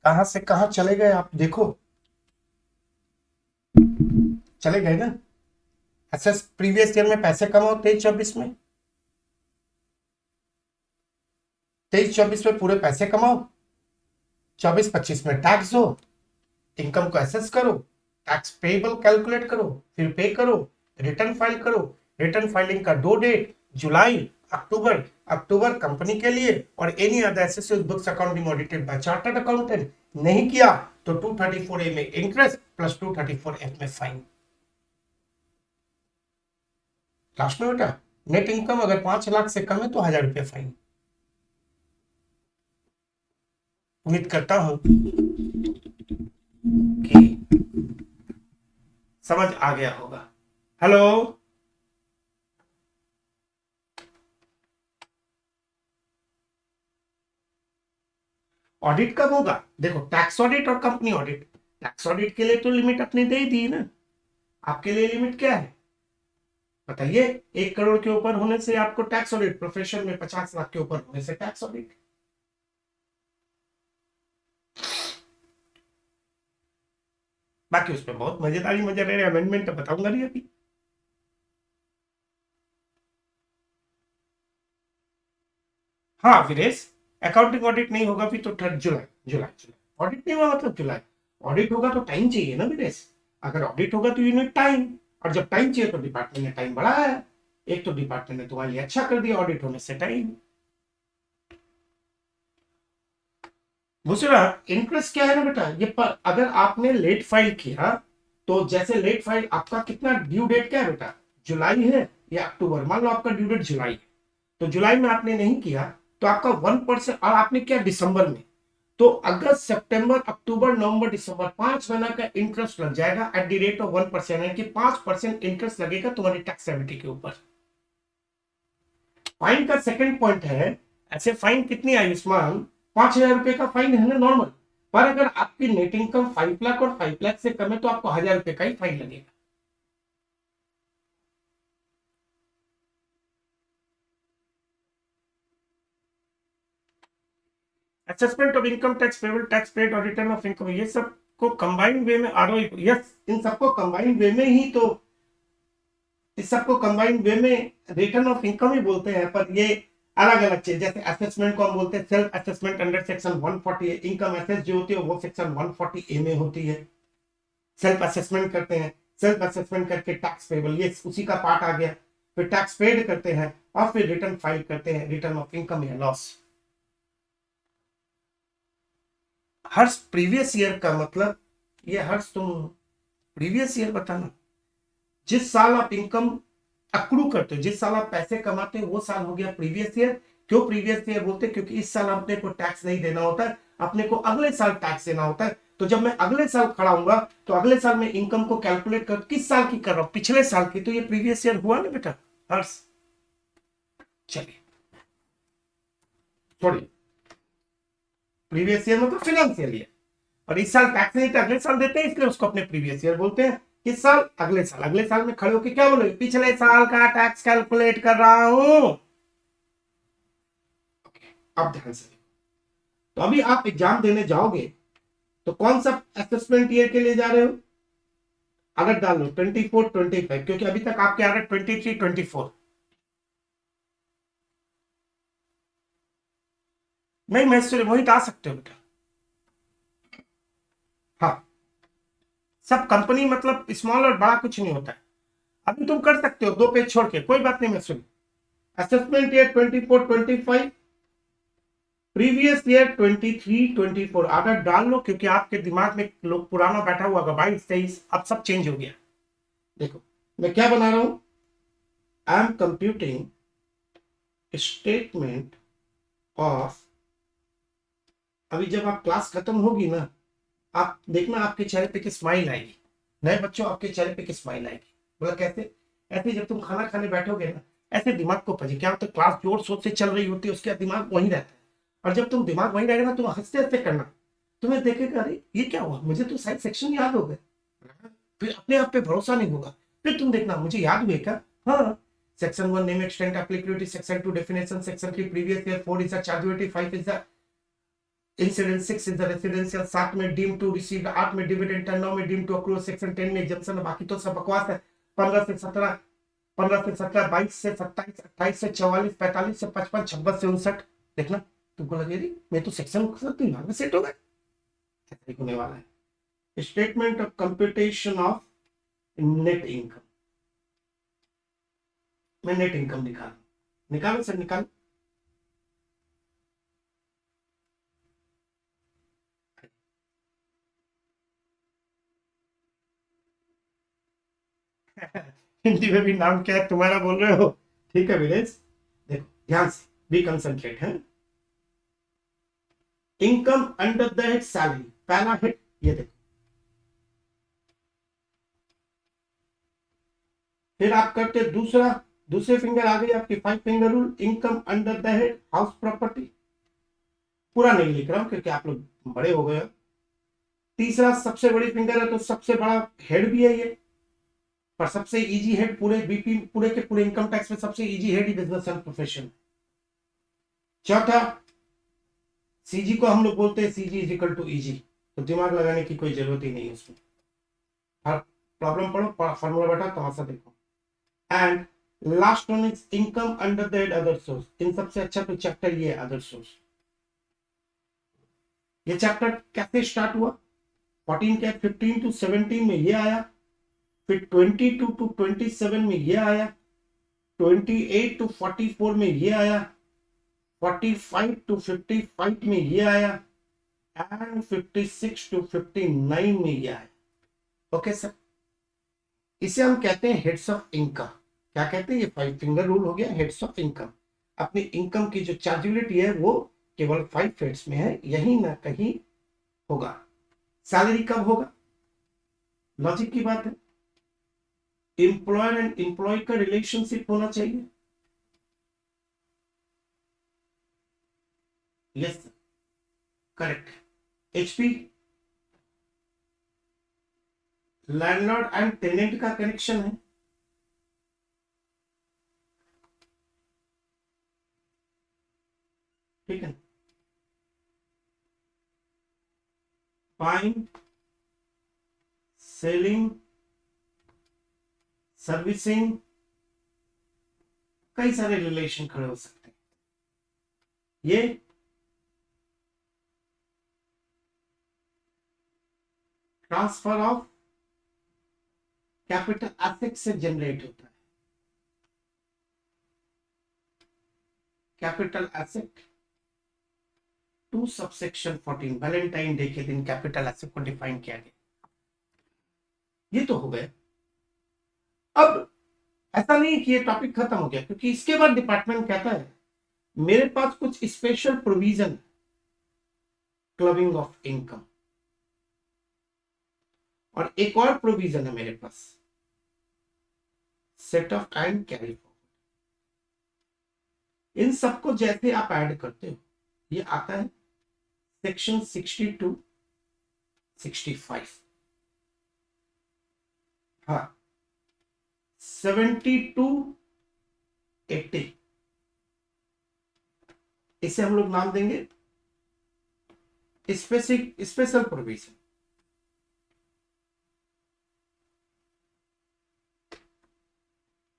कहां से कहां चले गए आप, देखो चले गए ना। अच्छा, प्रीवियस ईयर में पैसे कम होते 24 में, 23-24 में पूरे पैसे कमाओ, 24-25 में टैक्स दो, इनकम को एसेस करो, टैक्स पेबल कैलकुलेट करो, फिर पे करो, रिटर्न फाइल करो। रिटर्न फाइलिंग का ड्यू डेट जुलाई, अक्टूबर। अक्टूबर कंपनी के लिए और any other excessive books account being audited bye chartered accountant. नहीं किया तो 234A में इंटरेस्ट प्लस 234F में फाइन। लास्ट में बेटा नेट इनकम अगर 5 लाख से कम है तो 1000 रुपये फाइन। उम्मीद करता हूं कि समझ आ गया होगा। हेलो, ऑडिट कब होगा? देखो, टैक्स ऑडिट और कंपनी ऑडिट। टैक्स ऑडिट के लिए तो लिमिट अपने दे दी ना। आपके लिए लिमिट क्या है बताइए? 1 करोड़ के ऊपर होने से आपको टैक्स ऑडिट, प्रोफेशन में 50 लाख के ऊपर होने से टैक्स ऑडिट। बाकी उसमें बहुत मजेदारी मजेदारी अमेंडमेंट बताऊंगा नहीं अभी। हाँ वीरेश, अकाउंटिंग ऑडिट नहीं होगा भी तो जुलाई जुलाई जुलाई। ऑडिट नहीं हुआ मतलब जुलाई। ऑडिट होगा तो टाइम चाहिए ना वीरेश। अगर ऑडिट होगा तो यू नीड टाइम, और जब टाइम चाहिए तो डिपार्टमेंट ने टाइम बढ़ाया है। एक तो डिपार्टमेंट ने तुम्हारे लिए अच्छा कर दिया ऑडिट होने से टाइम। दूसरा इंटरेस्ट क्या है ना बेटा, ये अगर आपने लेट फाइल किया तो जैसे लेट फाइल आपका कितना ड्यू डेट क्या है बेटा, जुलाई है या अक्टूबर। मान लो आपका ड्यू डेट जुलाई है, तो जुलाई में आपने नहीं किया तो आपका 1%, और आपने किया दिसंबर में, तो अगस्त सितंबर अक्टूबर नवंबर दिसंबर 5 महीना का इंटरेस्ट लग जाएगा एट द रेट ऑफ 1%, यानी कि 5% इंटरेस्ट लगेगा तुम्हारी टैक्स एबिलिटी के ऊपर। फाइन का सेकंड पॉइंट है, ऐसे फाइन कितनी आयुष्मान, 5,000 रुपए का फाइन है ना नॉर्मल। पर अगर आपकी नेट इनकम 5 लाख और 5 लाख से कम है तो आपको 1,000 रुपए का ही फाइन लगेगा। Assessment of income tax payable, tax paid और रिटर्न ऑफ इनकम, ये सब को कंबाइंड वे में आरओई, यस इन सबको कंबाइंड वे में ही तो, इस सबको कंबाइंड वे में रिटर्न ऑफ इनकम ही बोलते हैं। पर ये अलग अलग चीज, जैसे असेसमेंट को हम बोलते हैं सेल्फ असेसमेंट अंडर सेक्शन 140 है। इनकम असेस जो होती है वो सेक्शन 140A में होती है। सेल्फ असेसमेंट करते हैं, सेल्फ असेसमेंट करके टैक्स पेबल, ये उसी का पार्ट आ गया। फिर टैक्स पेड करते हैं और फिर रिटर्न फाइल करते हैं, रिटर्न ऑफ इनकम या लॉस। हर्ष प्रीवियस ईयर का मतलब, ये हर्ष तुम प्रीवियस ईयर बताना। जिस साल आप इनकम अक्रू करते हो, जिस साल आप पैसे कमाते हो वो साल हो गया प्रीवियस ईयर। क्यों प्रीवियस ईयर बोलते हैं? क्योंकि इस साल अपने को टैक्स नहीं देना होता है, अपने को अगले साल टैक्स देना होता है। तो जब मैं अगले साल खड़ा हूंगा तो अगले साल में इनकम को कैलकुलेट कर किस साल की कर रहा हूं, पिछले साल की, तो ये प्रीवियस ईयर हुआ ना बेटा हर्ष। चलिए थोड़ी, प्रीवियस ईयर मतलब फाइनेंशियल ईयर, और इस साल टैक्स नहीं तो अगले साल देते हैं, इसलिए उसको अपने प्रीवियस ईयर बोलते हैं। किस साल? अगले साल। अगले साल में खड़े होकर क्या बोले? पिछले साल का टैक्स कैलकुलेट कर रहा हूं। अब ध्यान से, तो अभी आप एग्जाम देने जाओगे तो कौन सा असेसमेंट ईयर के लिए जा रहे हो? अगर डाल लो 24 25, क्योंकि अभी तक आपके आ रहे 23 24। नहीं, मैं सिर्फ वही डाल सकते हो बेटा। हाँ, सब कंपनी मतलब स्मॉल और बड़ा कुछ नहीं होता है। अभी तुम कर सकते हो 2 पेज छोड़ के, कोई बात नहीं। मैं सुन, असेसमेंट ईयर 24 25, प्रीवियस ईयर 23 24 आदर डाल लो, क्योंकि आपके दिमाग में लोग पुराना बैठा हुआ होगा 22 23, अब सब चेंज हो गया। देखो मैं क्या बना रहा हूं, I am computing statement of. अभी जब आप क्लास खत्म होगी ना, आप देखना आपके चेहरे पे की स्माइल आएगी। नए बच्चों, आपके चेहरे पे की स्माइल आएगी। बोला कैसे? ऐसे जब तुम खाना खाने बैठोगे ना, ऐसे दिमाग को पजे, क्या होता है क्लास जोर शोर से चल रही होती है, उसके दिमाग वहीं रहता है। और जब तुम दिमाग वहीं रहेगा ना, तुम हंसते हंसते करना, तुम्हें देखेगा अरे ये क्या हुआ, मुझे तो साइंस सेक्शन याद हो गए। फिर अपने आप पे भरोसा नहीं होगा। फिर तुम देखना मुझे याद हुए क्या। हाँ, section 1 name extent applicability, section 2 definition, section 3 previous year, 4 is the chargeability, 5 is the incident, 6 is the residential, 7 में डीम टू रिसीव, 8 में डिविडेंड, 9 में डीम टू अक्रूवल, सेक्शन 10 में एग्जम्पशन। बाकी तो सब बकवास है। 15 से 17, 15 से 17, 22 से 27, 28 से 44, 45 से 55, 56 से 59। देखना तुमको लगे रही मैं तो सेक्शन दिमाग में सेट हो गए, ऐसा ही होने वाला है। Statement of computation of net income, मैं नेट इनकम निकालो सर निकालो। हिंदी में भी नाम क्या है तुम्हारा बोल रहे हो, ठीक है विलेज, देखो ध्यान से बी कंसंट्रेट है। Income under the head salary, पहला हेड ये देखो, फिर आप करते दूसरा, दूसरे फिंगर आ गई आपकी 5 finger rule, income under the head house property, पूरा नहीं लिख रहा हूं क्योंकि आप लोग बड़े हो गए। तीसरा सबसे बड़ी फिंगर है तो सबसे बड़ा हेड भी है ये, पर सबसे इजी हेड पूरे बीपी पूरे के पूरे इनकम टैक्स में सबसे इजी हेड ही बिजनेस एंड प्रोफेशन। चौथा सीजी को हम लोग बोलते हैं CG is equal to easy, तो दिमाग लगाने की कोई जरूरत ही नहीं है उसमें, हर प्रॉब्लम पढ़ो फॉर्मूला बैठा तमाशा देखो। And last one is income under the head other source, इन सबसे अच्छा तो चैप्टर ये अदर सोर्स। ये चैप्टर कैसे स्टार्ट हुआ, 14 के 15 टू 17 में ये आया, फिर 22 टू 27 में ये आया, 28 टू 44 में ये आया, 45 टू 55 में ये आया, एंड 56 टू 59 में ये आया। ओके सर, इसे हम कहते हैं हेड्स ऑफ इनकम। क्या कहते हैं, ये 5 फिंगर रूल हो गया हेड्स ऑफ इनकम। अपनी इनकम की जो चार्जेबिलिटी है वो केवल 5 हेड्स में है, यही ना कहीं होगा। सैलरी कब होगा, लॉजिक की बात है, एम्प्लॉयर एंड एम्प्लॉय का रिलेशनशिप होना चाहिए। Yes correct. HP landlord and tenant का कनेक्शन है, ठीक है। बाइंग सेलिंग सर्विसिंग, कई सारे रिलेशन खड़े हो सकते हैं। ये ट्रांसफर ऑफ कैपिटल एसेट से जनरेट होता है। Capital asset to subsection 14, Valentine day के दिन कैपिटल एसेट को डिफाइन किया गया। ये तो हो गए। अब ऐसा नहीं कि ये टॉपिक खत्म हो गया, क्योंकि इसके बाद डिपार्टमेंट कहता है मेरे पास कुछ special provision, clubbing of income, और एक और प्रोविजन है मेरे पास, set off and carry forward. इन सबको जैसे आप ऐड करते हो ये आता है सेक्शन 60 टू 65, हाँ 70 टू 80, इसे हम लोग नाम देंगे स्पेशल प्रोविजन।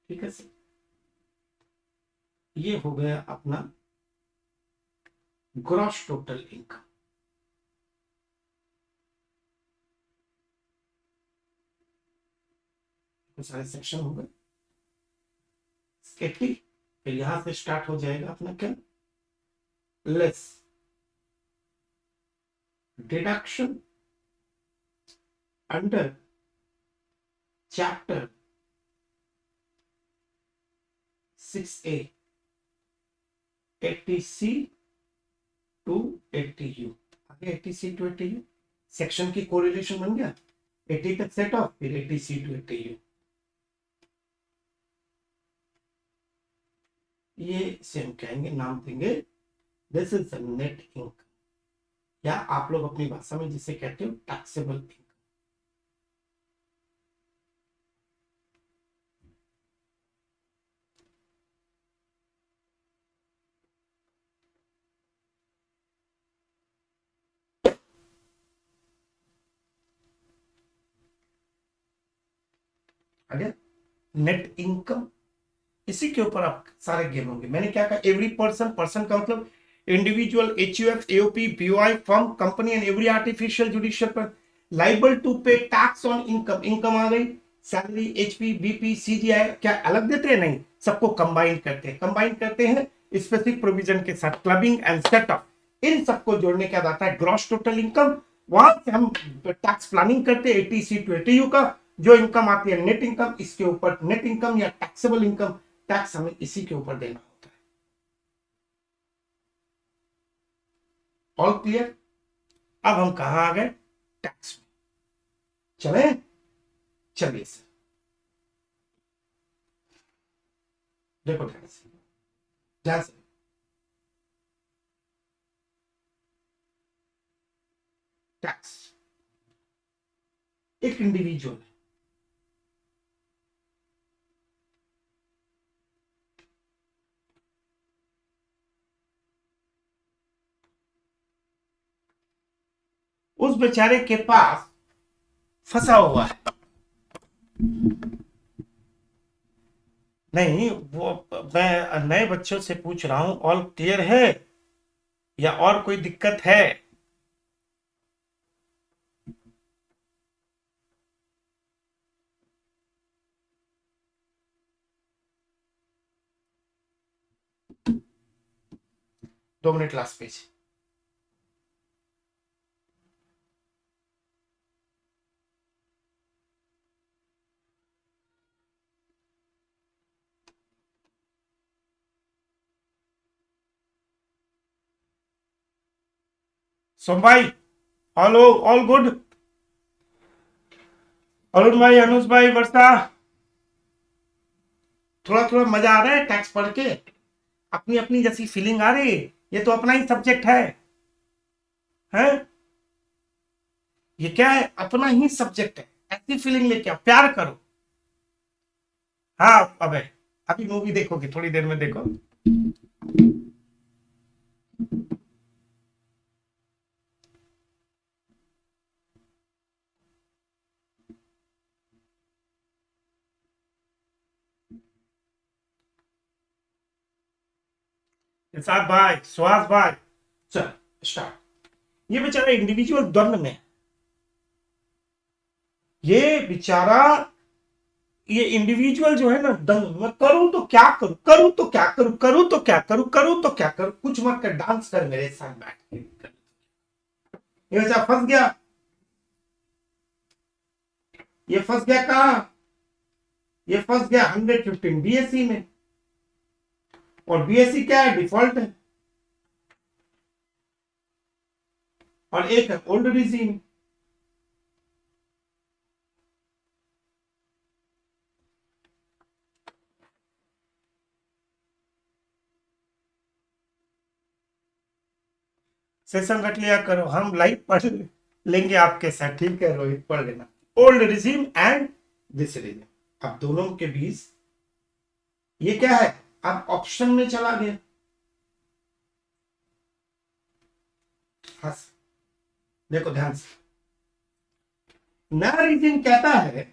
ठीक है सर, ये हो गया अपना ग्रॉस टोटल इनकम। तो सारे सेक्शन हो गए 80, फिर यहां से स्टार्ट हो जाएगा अपना क्या, less deduction under chapter 6A 80C to 80U, आगे 80C टू 80U सेक्शन की कोरिलेशन बन गया, 80 तक सेट ऑफ, फिर 80C टू 80U। ये से हम कहेंगे, नाम देंगे this is the net income, या आप लोग अपनी भाषा में जिसे कहते हो टैक्सेबल इनकम। आगे नेट इनकम, इसी के ऊपर आप सारे गेम होंगे। मैंने क्या कहा, एवरी पर्सन, पर्सन का मतलब individual, HUF, AOP, BOI, firm, company and every artificial judicial per liable to pay tax on income. income आ गई, सैलरी, HP, BP, CGI क्या अलग देते हैं? नहीं, सबको कंबाइन करते हैं। कंबाइन करते हैं स्पेसिफिक प्रोविजन के साथ, क्लबिंग एंड सेटअप, इन सबको जोड़ने के बाद आता है ग्रॉस टोटल इनकम। वहां से हम टैक्स प्लानिंग करते हैं 80C to 80U का। जो इनकम आती है नेट इनकम, इसके ऊपर नेट इनकम या टैक्सेबल इनकम टैक्स हमें इसी के ऊपर देना होता है। All clear? अब हम कहां आ गए? टैक्स में। चले, चलिए सर, देखो ध्यान से, ध्यान से। टैक्स एक इंडिविजुअल है, उस बेचारे के पास फंसा हुआ है। नहीं, वो मैं नए बच्चों से पूछ रहा हूं, ऑल क्लियर है या और कोई दिक्कत है? दो मिनट, लास्ट पेज। सोम भाई, ऑल ऑल गुड? अरुण भाई, अनुज भाई, वर्षा, थोड़ा थोड़ा मजा आ रहा है टैक्स पढ़ के? अपनी अपनी जैसी फीलिंग आ रही है? ये तो अपना ही सब्जेक्ट है, हैं? ये क्या है? अपना ही सब्जेक्ट है, ऐसी फीलिंग लेके आओ, प्यार करो। हाँ, अबे अभी मूवी देखोगे थोड़ी देर में, देखो। साथ भाई, सुहास भाई, चल स्टार्ट। ये बेचारा इंडिविजुअल द्वंद में, ये बेचारा, ये इंडिविजुअल जो है ना द्वंद में, करूं तो क्या करूं, करूं तो क्या करूं, करूं तो क्या करूं, करूं तो क्या करूं, कुछ मत कर, डांस कर मेरे साथ बैठ के। ये बेचारा फंस गया। ये फंस गया कहां? ये फंस गया 115 BSE में। और BSE क्या है? डिफॉल्ट है। और एक है ओल्ड रिजीम। सेशन रख लिया करो, हम लाइव पढ़ लेंगे आपके साथ, ठीक है रोहित? पढ़ लेना old regime and this regime. अब दोनों के बीच ये क्या है? अब ऑप्शन में चला गया। हाँ, देखो ध्यान से, नया रिजीम कहता है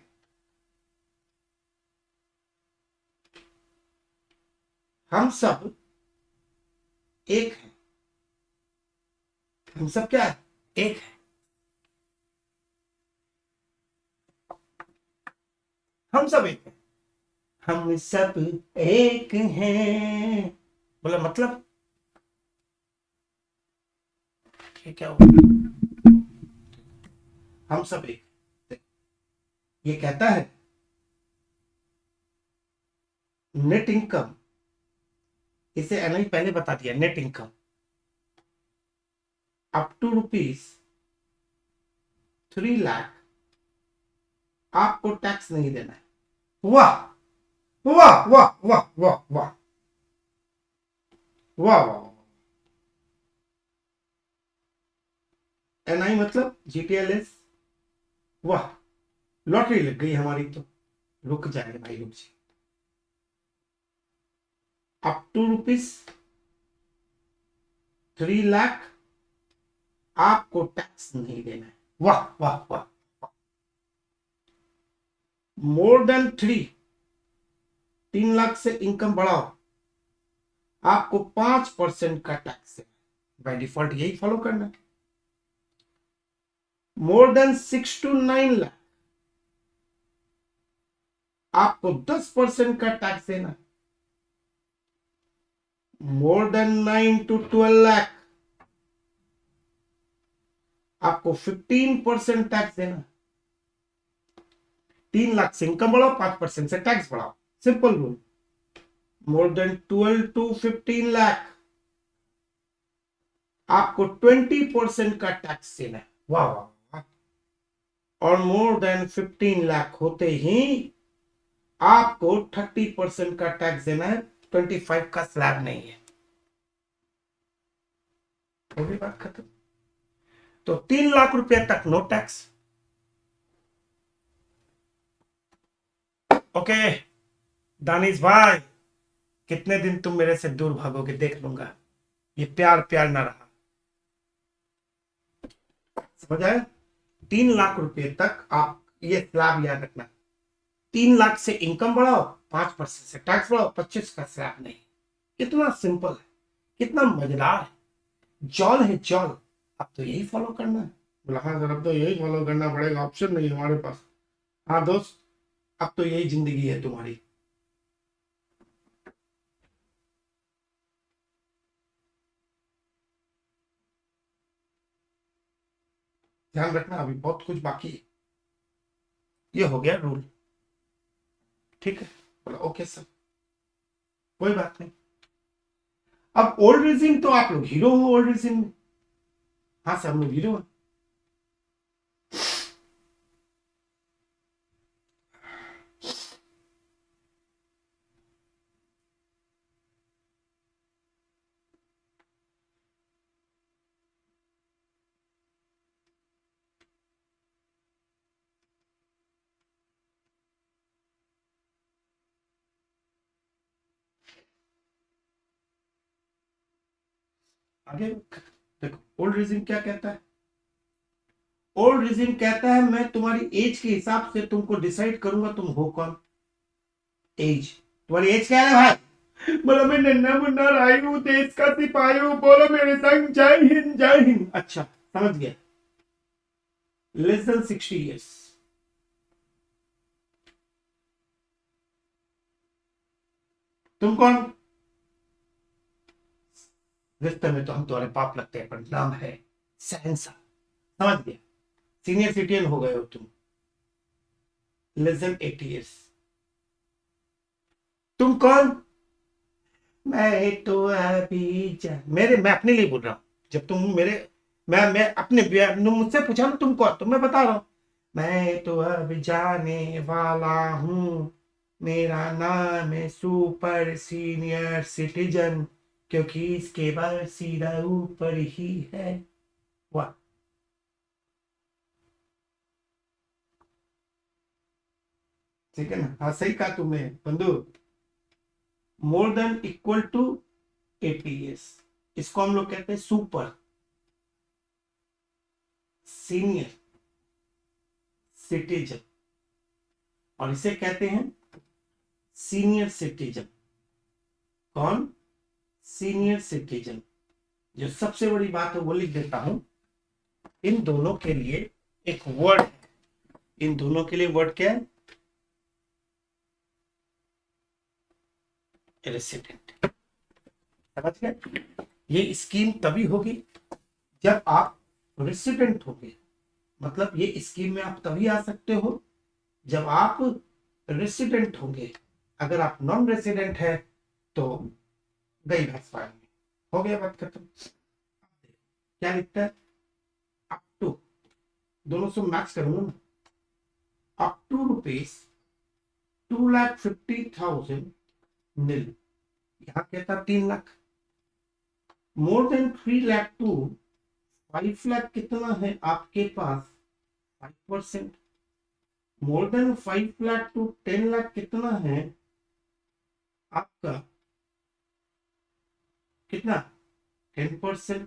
हम सब एक है। हम सब क्या है? एक है। हम सब एक है, हम सब एक हैं। बोला मतलब ये क्या हुआ? हम सब एक, ये कहता है नेट इनकम, इसे एनआई पहले बता दिया, net income up to ₹3 lakh आपको टैक्स नहीं देना है। वाह वाह वाह वाह वाह वाह वाह वाह। एनआई मतलब GTLS। वाह, लॉटरी लग गई हमारी तो। रुक जाए भाई, रुक जाए। अप टू ₹3 लाख आपको टैक्स नहीं देना है। वाह वाह वाह। मोर देन 3 लाख से इनकम बढ़ाओ, आपको 5% का टैक्स है। बाय डिफॉल्ट यही फॉलो करना है। मोर देन 6 to 9 लाख आपको 10% का टैक्स देना। मोर देन 9 to 12 लाख आपको 15% टैक्स देना। 3 लाख से इनकम बढ़ाओ, 5% से टैक्स बढ़ाओ, simple rule. More than 12 to 15 lakh आपको 20% का टैक्स देना है। वाह वाह। और मोर देन 15 लाख होते ही आपको 30% का टैक्स देना है, 25 का स्लैब नहीं है। वो भी बात खत्म। तो 3 लाख रुपए तक नो टैक्स। ओके दानिश भाई, कितने दिन तुम मेरे से दूर भागोगे देख लूंगा। ये प्यार प्यार ना रहा, समझ आए? 3 लाख रुपए तक आप ये स्लैब याद रखना। 3 लाख से इनकम बढ़ाओ, 5% से टैक्स बढ़ाओ, 25 का स्लैब नहीं। कितना सिंपल है, कितना मजेदार है, जॉल है जॉल। अब तो यही फॉलो करना है। बोला हाँ सर, अब तो यही फॉलो करना पड़ेगा, ऑप्शन नहीं है हमारे पास। हाँ दोस्त, अब तो यही जिंदगी है तुम्हारी। ध्यान रखना, अभी बहुत कुछ बाकी है। ये हो गया रूल, ठीक है? बोला ओके सर, कोई बात नहीं। अब ओल्ड रिजिम तो आप लोग हीरो हो ओल्ड रिजिम में। हाँ सर, हम लोग हीरो हैं। आगे देखो, ओल्ड रिजिम क्या कहता है? ओल्ड रिजिम कहता है मैं तुम्हारी एज के हिसाब से तुमको डिसाइड करूंगा तुम हो कौन। एज, तुम्हारी एज क्या है भाई? बोलो मैं नन्ना मुन्ना राई हूँ, देश का सिपाही हूँ, बोलो मेरे संग जय हिंद जय हिंद। अच्छा समझ गया, लेस देन 60 years। तुम कौन? रिश्ते में तो हम तुम्हारे पाप लगते हैं, पर नाम है सहनसा। समझ गया, सीनियर सिटीजन हो गए हो तुम, लेस देन 80 years। तुम कौन? मैं तो अभी मेरे, मैं अपने लिए बोल रहा हूं। जब तुम मेरे, मैं अपने मुझसे पूछा ना तुम कौन, तो मैं बता रहा हूं। मैं तो अब जाने वाला हूं, मेरा नाम है सुपर सीनियर सिटीजन, क्योंकि इसके बाद सीधा ऊपर ही है। वाह, ठीक है ना? हाँ सही कहा तुमने बंधु। More than equal to 80 years, इसको हम लोग कहते हैं सुपर सीनियर सिटीजन, और इसे कहते हैं सीनियर सिटीजन। कौन? Senior citizen. जो सबसे बड़ी बात है वो लिख देता हूं, इन दोनों के लिए एक वर्ड है। इन दोनों के लिए वर्ड क्या है? रेसिडेंट। समझ गए? ये स्कीम तभी होगी जब आप रेसिडेंट होंगे। मतलब ये स्कीम में आप तभी आ सकते हो जब आप रेसिडेंट होंगे। अगर आप नॉन रेसिडेंट है तो गई भैंस पानी में। हो गया, बात खत्म। क्या लिखता है? अप टू, दोनों से मैच करूंगा ना। अप टू रुपीज 2,50,000 नील, यहाँ कहता 3 lakh. More than 3 lakh to 5 lakh कितना है आपके पास? 5%। More than 5 lakh to 10 lakh कितना है आपका? कितना? 10%।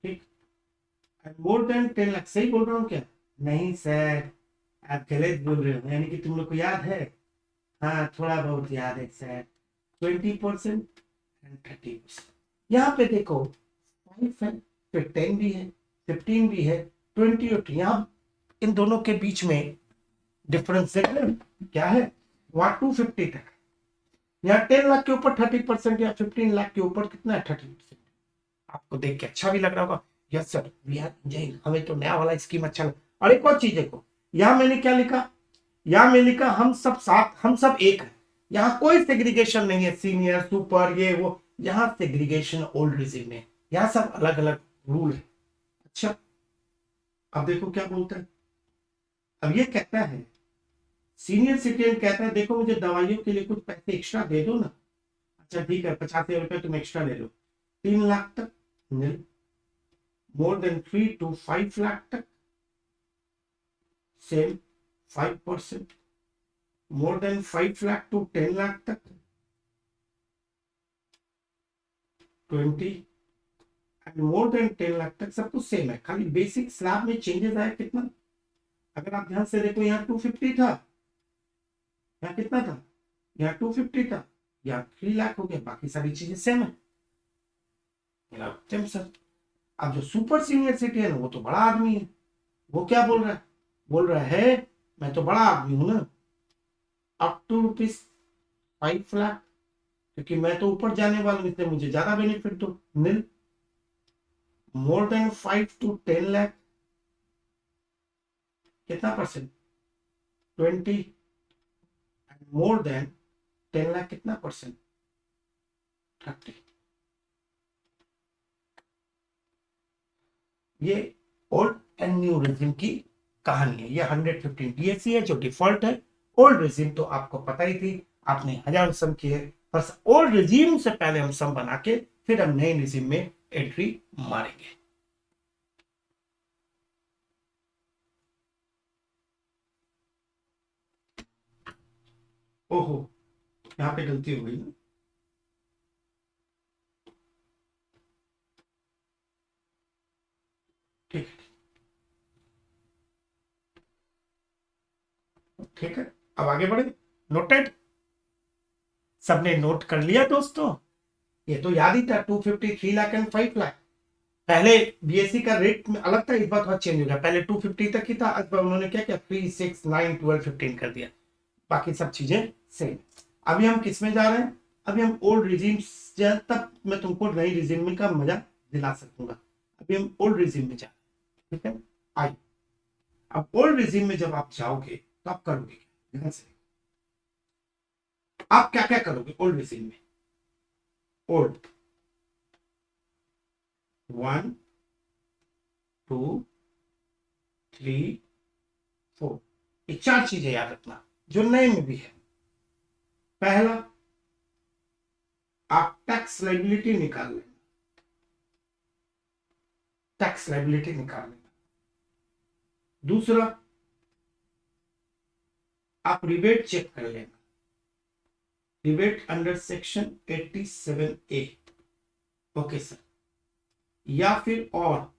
ठीक। मोर देन 10 लाख, सही बोल रहा हूँ क्या? नहीं सर, आप गलत बोल रहे हो, यानी कि तुम लोग को याद है। हाँ थोड़ा बहुत याद है सर। 20% एंड 30%। यहाँ पे देखो, 5 है, फिर 10 भी है, 15 भी है, 20 और यहाँ इन दोनों के बीच में डिफरेंस क्या है, वहां 250 तक, यहाँ 10 लाख के ऊपर 30% या 15 लाख के ऊपर कितना है 30%। आपको देख के अच्छा भी लग रहा होगा, yes sir we are enjoying, हमें तो नया वाला स्कीम अच्छा लगा। और एक और चीज देखो, यहाँ मैंने क्या लिखा, यहाँ मैं लिखा हम सब साथ, हम सब एक है, यहाँ कोई सेग्रीगेशन नहीं है, सीनियर सुपर ये वो, यहाँ सेग्रीगेशन ओल्ड रिजिम में, यहाँ सब अलग अलग रूल है। अच्छा अब देखो क्या बोलता है, अब ये कहता है सीनियर सिटीजन कहता है देखो मुझे दवाइयों के लिए कुछ पैसे एक्स्ट्रा दे दो ना, अच्छा ठीक है 85 रुपए तुम एक्स्ट्रा ले लो, 3 लाख तक नील, मोर देन 3 to 5 लाख तक same 5%, more than 5 lakh to 10 lakh तक 20, एंड मोर देन 10 लाख तक सब कुछ सेम है, खाली बेसिक स्लैब में चेंजेस आया कितना, अगर आप ध्यान से देखो यहाँ 250 था, यहाँ कितना था, यहाँ 250 था, यहाँ 3 लाख हो गया, बाकी सारी चीजें सेम है। सर अब जो सुपर सीनियर सिटीजन है वो तो बड़ा आदमी है, वो क्या बोल रहा है, बोल रहा है मैं तो बड़ा आदमी हूं ना, अप टू ₹5 लाख, क्योंकि मैं तो ऊपर जाने वाला हूं इसलिए मुझे ज्यादा बेनिफिट दो, नील, मोर देन 5 to 10 लाख कितना परसेंट 20, मोर देन 10 लाख कितना परसेंट 30। ये ओल्ड एंड न्यू रेजिम की कहानी है, ये 115 डीएससी है जो डिफॉल्ट है, ओल्ड रेजिम तो आपको पता ही थी, आपने 1000 सम किए, बस ओल्ड रेजिम से पहले हम सम बना के फिर हम नए रेजिम में एंट्री मारेंगे। ओहो यहाँ पे गलती हो गई ना, ठीक ठीक है, अब आगे बढ़े, नोटेड, सबने नोट कर लिया दोस्तों, ये तो याद ही था 250 3 लाख एंड 5 लाख, पहले बीएससी का रेट में अलग था, इस बार थोड़ा चेंज हो गया, पहले 250 तक ही था, इस बार उन्होंने क्या किया 3 6 9 12 15 कर दिया, बाकी सब चीजें सेम। अभी हम किस में जा रहे हैं, अभी हम ओल्ड रिजीम, तब मैं तुमको नई रिजीम में का मजा दिला सकूंगा, अभी हम ओल्ड रिजीम में जा, ठीक है, आई, अब ओल्ड रिजीम में जब आप जाओगे तो आप करोगे ध्यान से, आप क्या क्या करोगे ओल्ड रिजीम में, ओल्ड 1 2 3 4, ये 4 चीजें याद रखना जो नए में भी है। पहला, आप टैक्स लाइबिलिटी निकाल लेना, टैक्स लाइबिलिटी निकाल लेना। दूसरा, आप रिबेट चेक कर लेना, rebate under section 87A, okay sir, या फिर और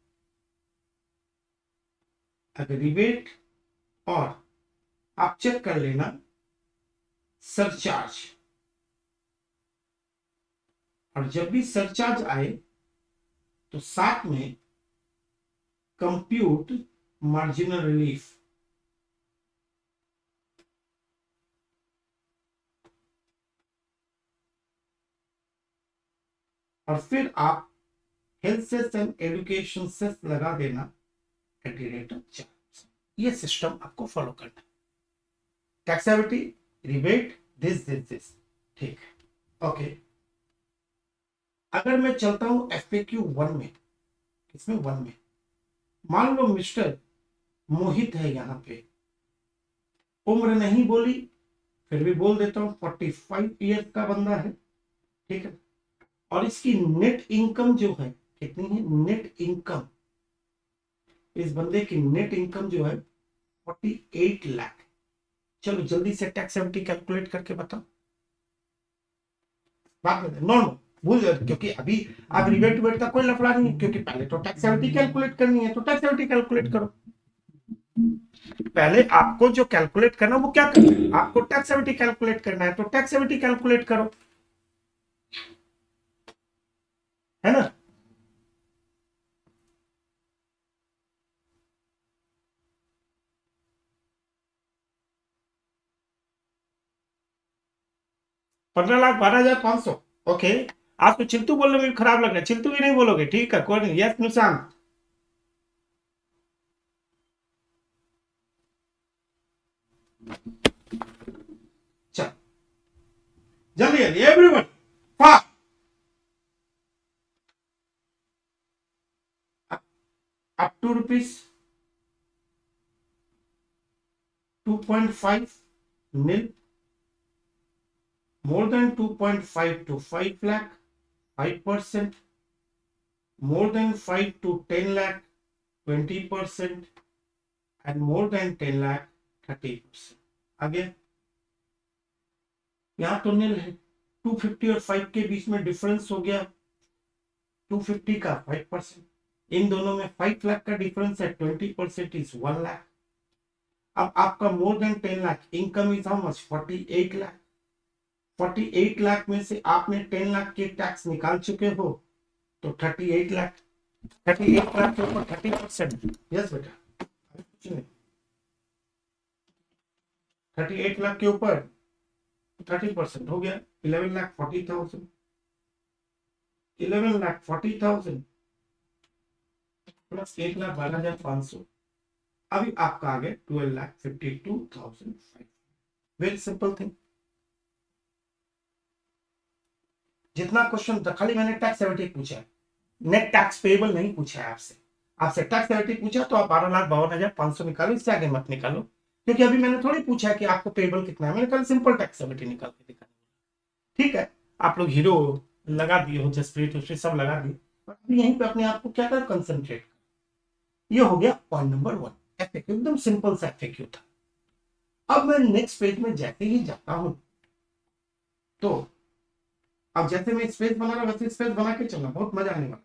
अगर रिबेट और आप चेक कर लेना सरचार्ज, और जब भी सरचार्ज आए तो साथ में कंप्यूट मार्जिनल रिलीफ, और फिर आप health cess and education cess लगा देना at the rate of charge. ये सिस्टम आपको फॉलो करना है, टैक्सेबिलिटी, रिबेट, दिस, ठीक है, ओके। अगर मैं चलता हूं FAQ 1 में, इसमें 1 में मान लो मिस्टर मोहित है, यहां पे उम्र नहीं बोली फिर भी बोल देता हूं 45 ईयर का बंदा है, ठीक है, और इसकी नेट इनकम जो है कितनी है, नेट इनकम, इस बंदे की नेट इनकम जो है 48 लाख। चलो जल्दी से टैक्सेबिलिटी कैलकुलेट करके बताओ, बात में नॉर्मल भूल जाए, क्योंकि अभी आप रिबेट वेट का कोई लफड़ा नहीं है, क्योंकि पहले तो टैक्सेबिलिटी कैलकुलेट करनी है, तो टैक्सेबिलिटी कैलकुलेट करो, पहले आपको जो कैलकुलेट करना वो क्या करना है, आपको टैक्सेबिलिटी कैलकुलेट करना है, तो टैक्सेबिलिटी कैलकुलेट करो, है ना, 15,12,500। ओके, आपको चिंतू बोलने में भी खराब लग रहा है, चिंतू भी नहीं बोलोगे, ठीक है, कोई नहीं। यस निशांत, चल जल्दी जल्दी everyone, fast. Up to rupees 2.5 nil, more than 2.5 to 5 lakh 5%, more than 5 to 10 lakh 20%, and more than 10 lakh 30%। आगे यहाँ तो नील है, 250 और 5 के बीच में डिफरेंस हो गया 250 का 5%, इन दोनों में 5 लाख का डिफरेंस है, 20% इज 1 लाख। अब आपका more than 10 lakh income is how much, 48 lakh. 48 lakh में से आपने 10 लाख के टैक्स निकाल चुके हो, तो 38 लाख, 38 लाख के ऊपर 30%। यस बेटा, कुछ नहीं, 38 लाख के ऊपर 30% हो गया 11,40,000। 11,40,000 प्लस 1,12,500, अभी आपका आ गया 12,52,500। Very simple thing. जितना क्वेश्चन था खाली मैंने टैक्स एविटी पूछा है, नेट टैक्स पेबल नहीं पूछा है आपसे। आपसे टैक्स एविटी पूछा तो आप 12,52,500 निकालो, इससे आगे मत निकालो, क्योंकि अभी मैंने थोड़ी पूछा है कि आपको पेबल कितना है, मैंने कल सिंपल टैक्स एविटी निकाल के दिखा। ठीक है, आप लोग हीरो लगा दिए हो, जसप्रीत उस्प्रीत सब लगा दिए, अभी यहीं पे अपने आप को क्या कर कंसंट्रेट। ये हो गया पॉइंट नंबर 1, एफएक्यू, एकदम सिंपल सा एफएक्यू था। अब मैं नेक्स्ट पेज में जैसे ही जाता हूं, तो अब जैसे मैं स्पेस बना रहा वैसे स्पेस बना के चलना, बहुत मजा आने वाला।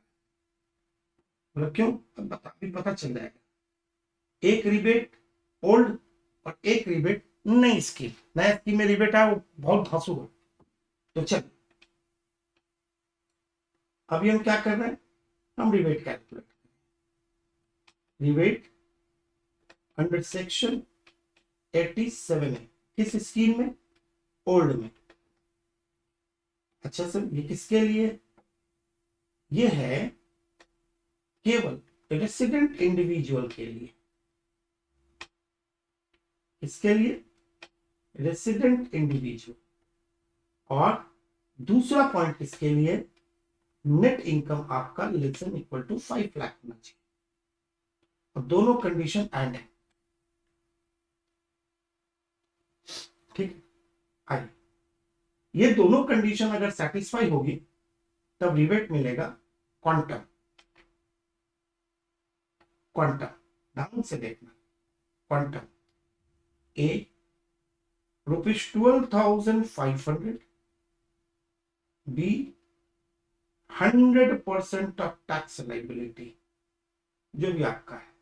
मतलब क्यों, अब अभी पता चल जाएगा। एक रिबेट ओल्ड और एक रिबेट नई स्कीम। नया स्कीम में रिबेट है वो बहुत धांसू है। तो चल अभी हम क्या कर रहे हैं, हम rebate calculate, rebate under section 87 है, किस स्कीम में, ओल्ड में। अच्छा सर ये किसके लिए, ये है केवल रेसिडेंट इंडिविजुअल के लिए। इसके लिए रेसिडेंट इंडिविजुअल, और दूसरा पॉइंट इसके लिए नेट इनकम आपका less than equal to 5 lakh होना चाहिए, और दोनों कंडीशन एंड है। ठीक, आइए, ये दोनों कंडीशन अगर सेटिस्फाई होगी तब रिबेट मिलेगा क्वांटम। क्वांटम ध्यान से देखना, quantum A ₹12,500, B 100% of tax liability, जो भी आपका है,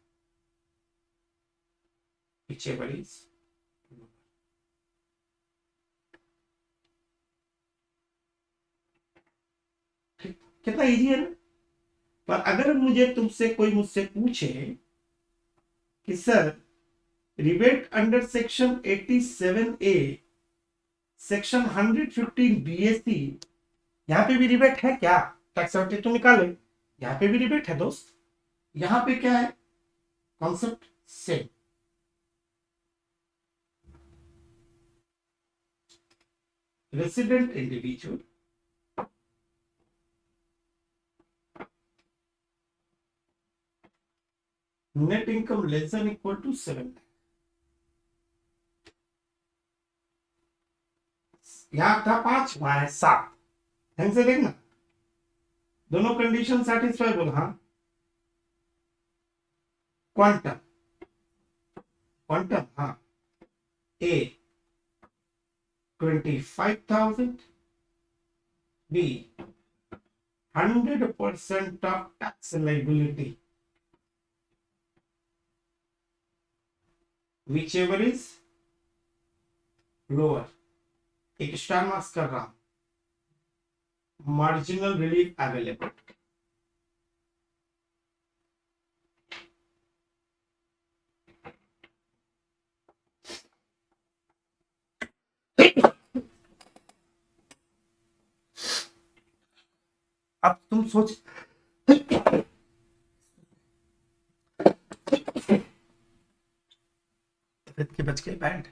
पीछे बड़ी। ठीक, कितना इजी है ना। पर अगर मुझसे पूछे कि sir rebate under section 87A section 115 BAC, यहाँ पे भी रिबेट है क्या, टैक्स एविटी तो निकाले, यहाँ पे भी रिबेट है दोस्त। यहाँ पे क्या है concept same, resident individual net income less than equal to 7, यहां था 5, वहां है 7। ढंग से देखना, दोनों कंडीशन सेटिस्फाई, हाँ। क्वांटम, क्वांटम हाँ, A 25,000, B 100% of tax liability, whichever is lower। एक स्टार मार्क्स कर रहा हूं, मार्जिनल रिलीफ अवेलेबल। अब तुम सोच, तबियत के बच गए बैंड।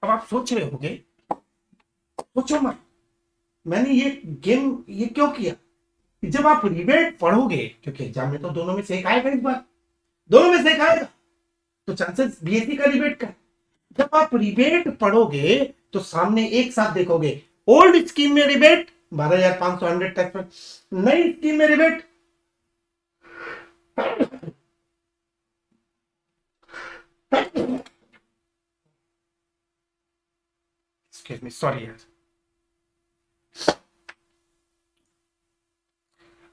अब आप सोच रहे होगे, सोचो मत, मैंने ये गेम ये क्यों किया। जब आप रिबेट पढ़ोगे, क्योंकि एग्जाम में तो दोनों में से एक आएगा, इस बार दोनों में से एक आएगा, तो चांसेस बीएससी का रिबेट का। जब आप रिबेट पढ़ोगे तो सामने एक साथ देखोगे, ओल्ड स्कीम में रिबेट 12,500 100 टैक्स पर, नई स्कीम में रिबेट एक्सक्यूज मी, सॉरी यार,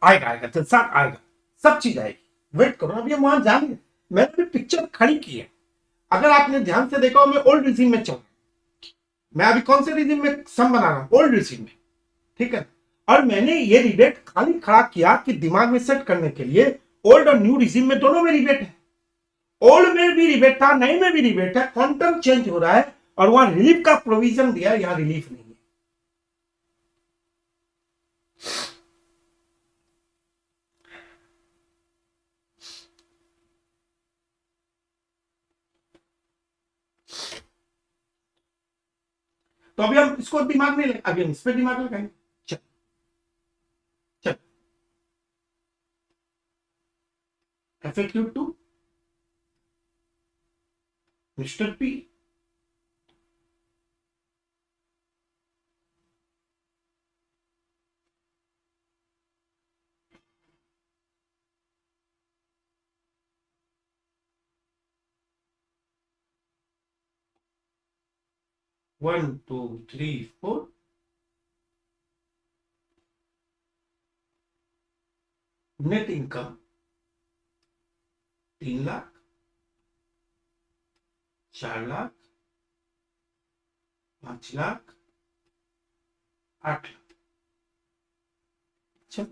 आएगा आएगा, जल्द आएगा, सब चीज आएगी, वेट करो, अभी हम वहां जाएंगे। मैंने अभी पिक्चर खड़ी की है, अगर आपने ध्यान से देखा, मैं ओल्ड रिजीम में चल, मैं अभी कौन से रिजीम में सम बना रहा हूं, ओल्ड रिजीम में, ठीक है। और मैंने ये रिबेट खाली खड़ा किया कि दिमाग में सेट करने के लिए, ओल्ड और न्यू रिजीम में दोनों में रिबेट है, ओल्ड में भी रिबेट था, नए में भी रिबेट है, क्वांटम चेंज हो रहा है, और वहां रिलीफ का प्रोविजन दिया, यहां रिलीफ नहीं है। तो अभी हम इसको दिमाग में अभी हम इस पर दिमाग लगाएंगे। चल चल, FAQ 2 mister P, one two three four, net income 3 lakh, 4 lakh, 5 lakh, 8 lakh. अच्छा,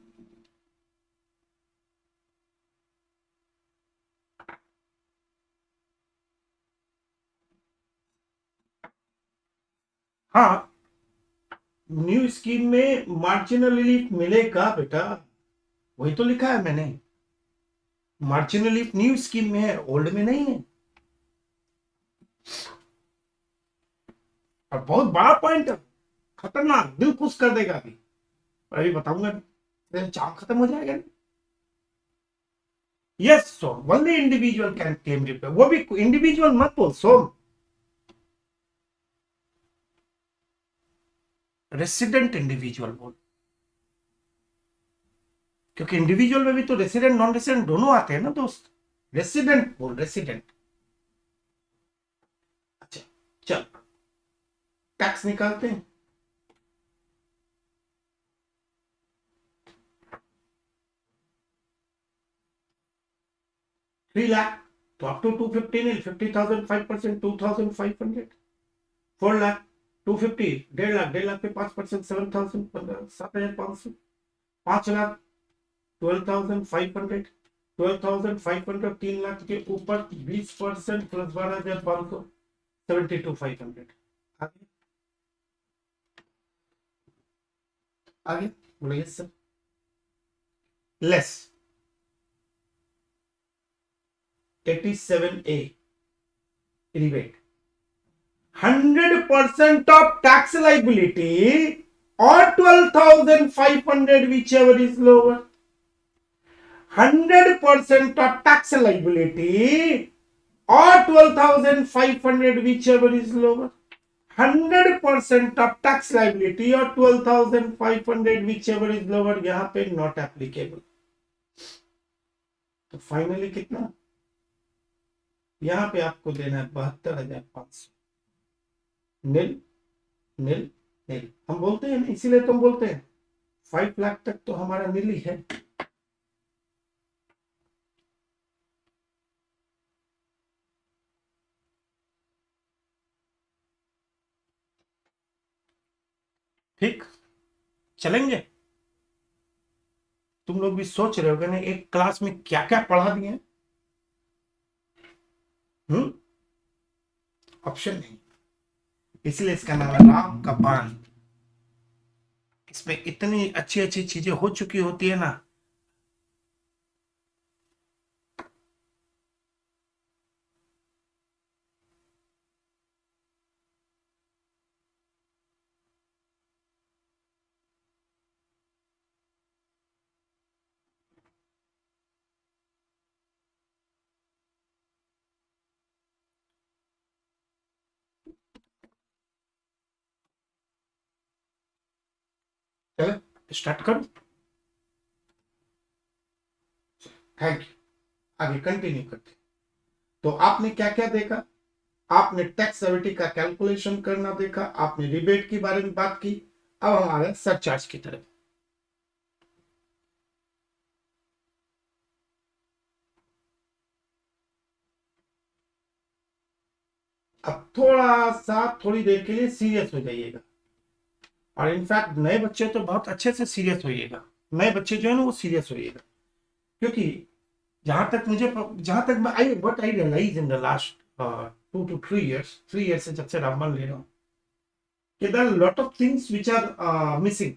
हाँ, न्यू स्कीम में मार्जिनल रिलीफ मिलेगा बेटा, वही तो लिखा है मैंने, मार्जिनल रिलीफ न्यू स्कीम में है, ओल्ड में नहीं है। और बहुत बड़ा पॉइंट है, खतरनाक, दिल खुश कर देगा, अभी अभी बताऊंगा, नहीं चाम खत्म हो जाएगा। Yes Som, only individual can claim repair, वो भी इंडिविजुअल मत बोल सोम, रेसिडेंट इंडिविजुअल बोल, क्योंकि इंडिविजुअल में भी तो रेसिडेंट नॉन रेसिडेंट दोनों आते हैं ना दोस्त, रेसिडेंट बोल, रेसिडेंट। अच्छा, चल टैक्स निकालते हैं। 3 लाख, तो अप टू 250 नहीं, 50,000 5%, 2,500, 4 लाख, 250, 1.5 लाख, 1.5 पे 5%, 7,000, 7,500, 5 लाख, 12,500, 12,500, 3 लाख के ऊपर 20% प्लस 12,500, 72,500। आगे आगे बोलो, yes sir, less 87A rebate, 100% of tax liability or 12,500 whichever is lower, 100% of tax liability or 12,500 whichever is lower, 100% of tax liability or 12,500 whichever is lower, यहां पे not applicable। तो फाइनली कितना, यहां पे आपको देना है 72,500, नील नील नील। हम बोलते हैं, इसीलिए तुम बोलते हैं 5 लाख तक तो हमारा नील ही है। ठीक, चलेंगे। तुम लोग भी सोच रहे होगे ना, एक क्लास में क्या क्या पढ़ा दिए, ऑप्शन नहीं, इसलिए इसका नाम है राम का बाण। इसमें इतनी अच्छी अच्छी चीजें हो चुकी होती है ना। चलो स्टार्ट करो। Thank you. आगे कंटिन्यू करते। तो आपने क्या क्या देखा? आपने टैक्स एबिलिटी का कैलकुलेशन करना देखा, आपने रिबेट के बारे में बात की। अब हमारे सरचार्ज की तरफ। अब थोड़ा सा थोड़ी देर के लिए सीरियस हो जाइएगा, और इनफैक्ट नए बच्चे तो बहुत अच्छे से सीरियस होइएगा। नए बच्चे जो है ना वो सीरियस होइएगा, क्योंकि जहां तक मैं I what I realize in the last 2 to 3 years, 3 years से जब से रामबन ले रहा हूँ, कि there are lot of things which are missing.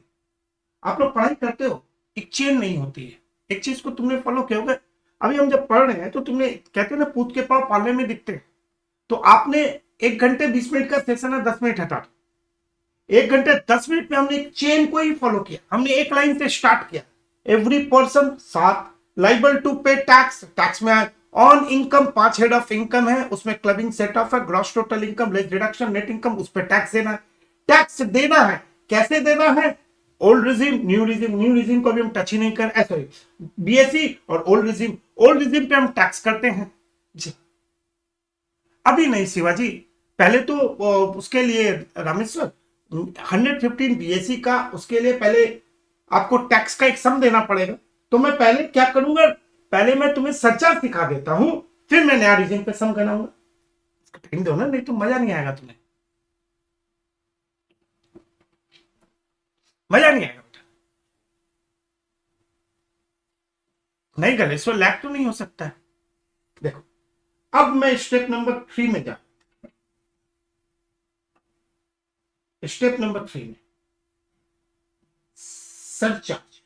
आप लोग पढ़ाई करते हो, एक चेन नहीं होती है। एक चीज को तुमने फॉलो किया होगा। अभी हम जब पढ़ रहे हैं तो तुमने कहते हैं ना, पूत के पाँव पाले में दिखते हैं। तो आपने 1 घंटे 20 मिनट का सेशन है, 10 मिनट हटा दो। 1 घंटे 10 मिनट में हमने एक चेन को ही फॉलो किया। हमने एक लाइन से स्टार्ट किया। Every person 7 liable to pay tax. Tax में on income 5 head of income है, उसमें क्लबिंग सेट ऑफ है, gross total income less deduction net income, उस पर टैक्स देना है। टैक्स देना है, कैसे देना है? Old regime new regime, new regime को भी हम टच ही नहीं कर, सॉरी, बीएसई और ओल्ड रिजिम। ओल्ड रिजिम पे हम टैक्स करते हैं जी। अभी नहीं शिवाजी, पहले तो उसके लिए रामेश्वर 115 बीएसई का, उसके लिए पहले आपको टैक्स का एक सम देना पड़ेगा। तो मैं पहले क्या करूंगा, पहले मैं तुम्हें सरचार्ज सिखा देता हूं, फिर मैं नया रीजन पे सम बनाऊंगा। टाइम दो ना, नहीं तो मजा नहीं आएगा तुम्हें। मजा नहीं आएगा बेटा। नहीं गले सो लैक तो नहीं हो सकता है। देखो, अब मैं स्टेप नंबर 3 में जा। स्टेप नंबर 3 में सरचार्ज।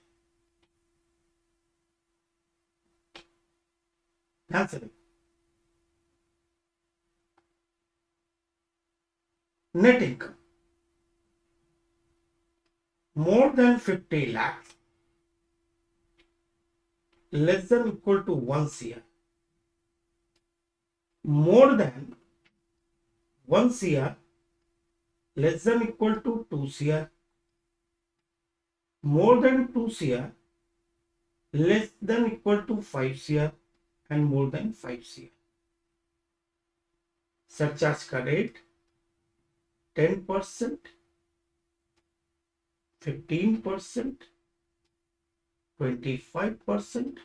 ध्यान से देखो। Net income more than 50 lakhs less than equal to 1 CR, more than 1 CR less than equal to 2 CR, more than 2 CR less than equal to 5 CR, and more than 5 CR। Surcharge का rate 10%, 15%, 25%,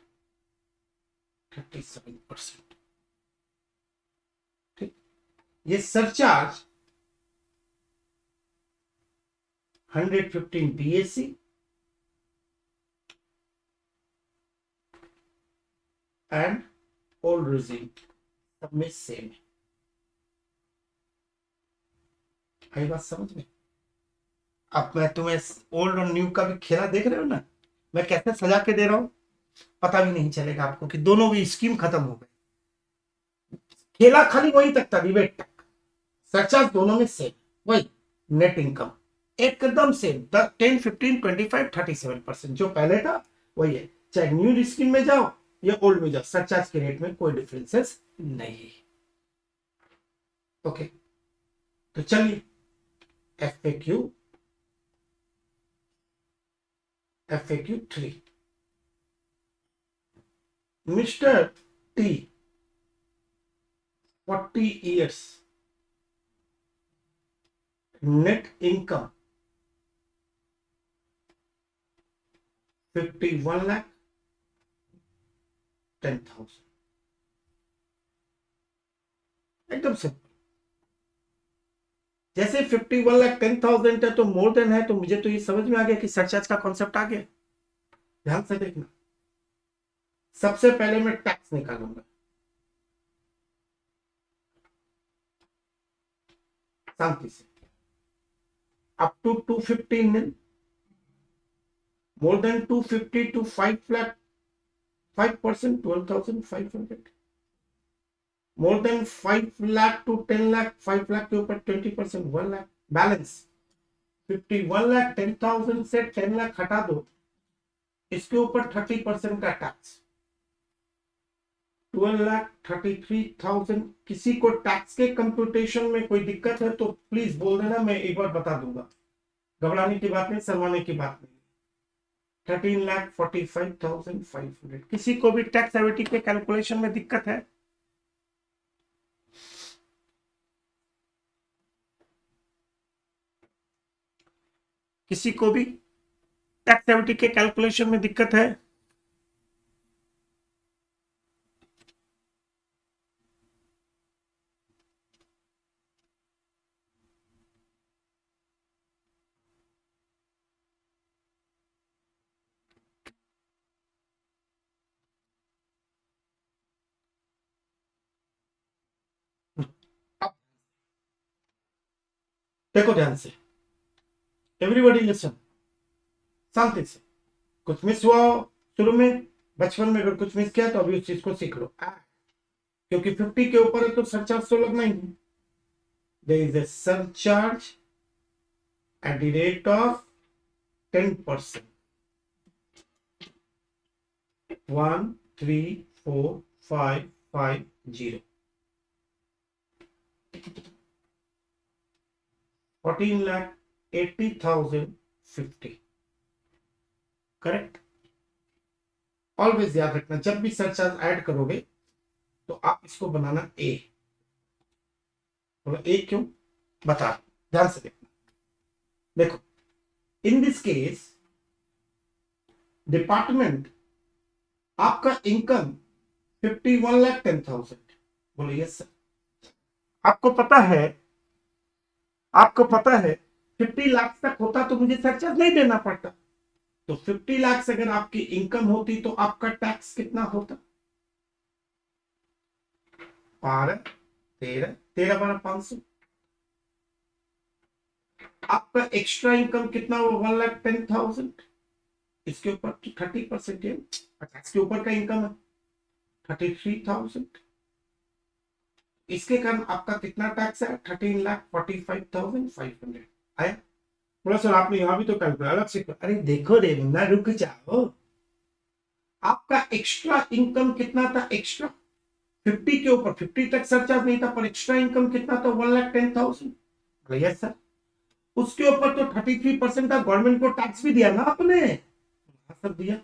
37%। ठीक, ये surcharge 115 BSc and old regime सब में same है। आई बात समझ में? अब मैं तुम्हें ओल्ड और न्यू का भी खेला देख रहे हो ना, मैं कैसे सजा के दे रहा हूं, पता भी नहीं चलेगा आपको कि दोनों भी स्कीम खत्म हो गई। खेला खाली वही तक था, रिबेट तक। सरचार्ज दोनों में सेम, वही नेट इनकम एकदम सेम, 10, 15, 25, 37% जो पहले था वही है। चाहे न्यू स्कीम में जाओ या ओल्ड में जाओ, सरचार्ज के रेट में कोई डिफरेंसेस नहीं। ओके, तो चलिए FAQ 3। Mister T 40 years net income 51,10,000। एकदम सिंपल। जैसे 51,10,000 है तो मोर देन है, तो मुझे तो ये समझ में आ गया कि सरचार्ज का कॉन्सेप्ट आ गया। ध्यान से देखना, सबसे पहले मैं टैक्स निकालूंगा शांति से। अप टू 215 दिन More than 250 to 5 lakh, 5%, 12,500. More than 5 lakh to 10 lakh, 5 lakh के ऊपर 20%, 1 lakh. Balance 51 लाख 10,000 से 10 लाख हटा दो, इसके ऊपर 30% का टैक्स, 12,33,000. किसी को टैक्स के कंप्यूटेशन में कोई दिक्कत है तो प्लीज बोल देना, मैं एक बार बता दूंगा. घबराने की बात नहीं, शर्माने की बात नहीं. 13,45,500. किसी को भी टैक्स एविटी के कैलकुलेशन में दिक्कत है? किसी को भी टैक्स एविटी के कैलकुलेशन में दिक्कत है? देखो ध्यान से, एवरीबॉडी लिसन, शांति से. कुछ मिस हुआ शुरू में, बचपन में अगर कुछ मिस किया तो अभी उस चीज को सीख लो, क्योंकि 50 के ऊपर है तो सरचार्ज तो लगना ही है. There is a surcharge at the rate of 10%. 134,550. 14,80,050. Correct. Always याद रखना, जब भी सरचार्ज ऐड करोगे तो आप इसको बनाना ए. बोलो ए क्यों, बता, ध्यान से देखना. देखो, इन दिस केस डिपार्टमेंट आपका इनकम 51,10,000. बोलो यस सर. आपको पता है 50 लाख तक होता तो मुझे सरचार्ज नहीं देना पड़ता. तो 50 लाख से अगर आपकी इनकम होती तो आपका टैक्स कितना होता? 12, 13, 13,500. आपका एक्स्ट्रा इनकम कितना हो? 1,10,000. इसके ऊपर 30% है, टैक्स के ऊपर का इनकम है 33,000. इसके कारण आपका कितना टैक्स है? 13,45,500 आया. बोला सर आपने यहां भी तो कैलकुलेट अलग से. अरे देखो रे बंदा, रुक जाओ. आपका एक्स्ट्रा इनकम कितना था? एक्स्ट्रा 50 के ऊपर, 50 तक सरचार्ज नहीं था, पर एक्स्ट्रा इनकम कितना था? 1,10,000. Yes sir. उसके ऊपर तो 33% का गवर्नमेंट को टैक्स भी दिया ना आपने? सब दिया.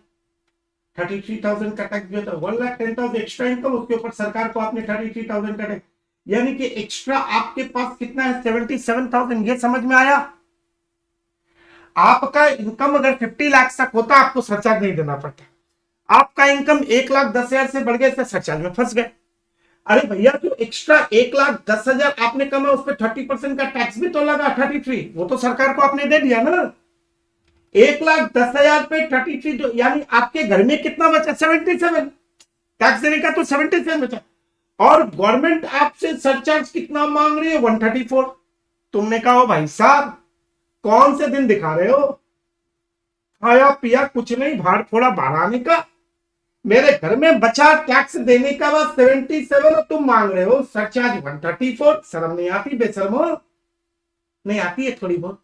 33,000 का टैक्स दिया था. 1,10,000 एक्स्ट्रा इनकम, उसके ऊपर सरकार को आपने 33,000 का टैक्स, यानी कि एक्स्ट्रा आपके पास कितना है? 77,000. ये समझ में आया? आपका इनकम अगर 50 लाख तक होता आपको सरचार्ज नहीं देना पड़ता. आपका इनकम 1,10,000 से बढ़ गया तो सरचार्ज में फंस गए. अरे भैया, तो एक्स्ट्रा 1,10,000 आपने कमा, उस पर 30% का टैक्स भी तो लगा 33, वो तो सरकार को आपने दे दिया ना. 1,10,000 पे 33, यानी आपके घर में कितना बचा? 77. टैक्स देने का तो 77 बचा. और गवर्नमेंट आपसे सरचार्ज कितना मांग रही है? 134. तुमने कहा हो भाई साहब कौन से दिन दिखा रहे हो, खाया पिया कुछ नहीं, भाड़ फोड़ा बाराने का, मेरे घर में बचा टैक्स देने का बाद 77 और तुम मांग रहे हो सरचार्ज 134. शर्म नहीं आती? बेशर्म हो, नहीं आती है थोड़ी बहुत?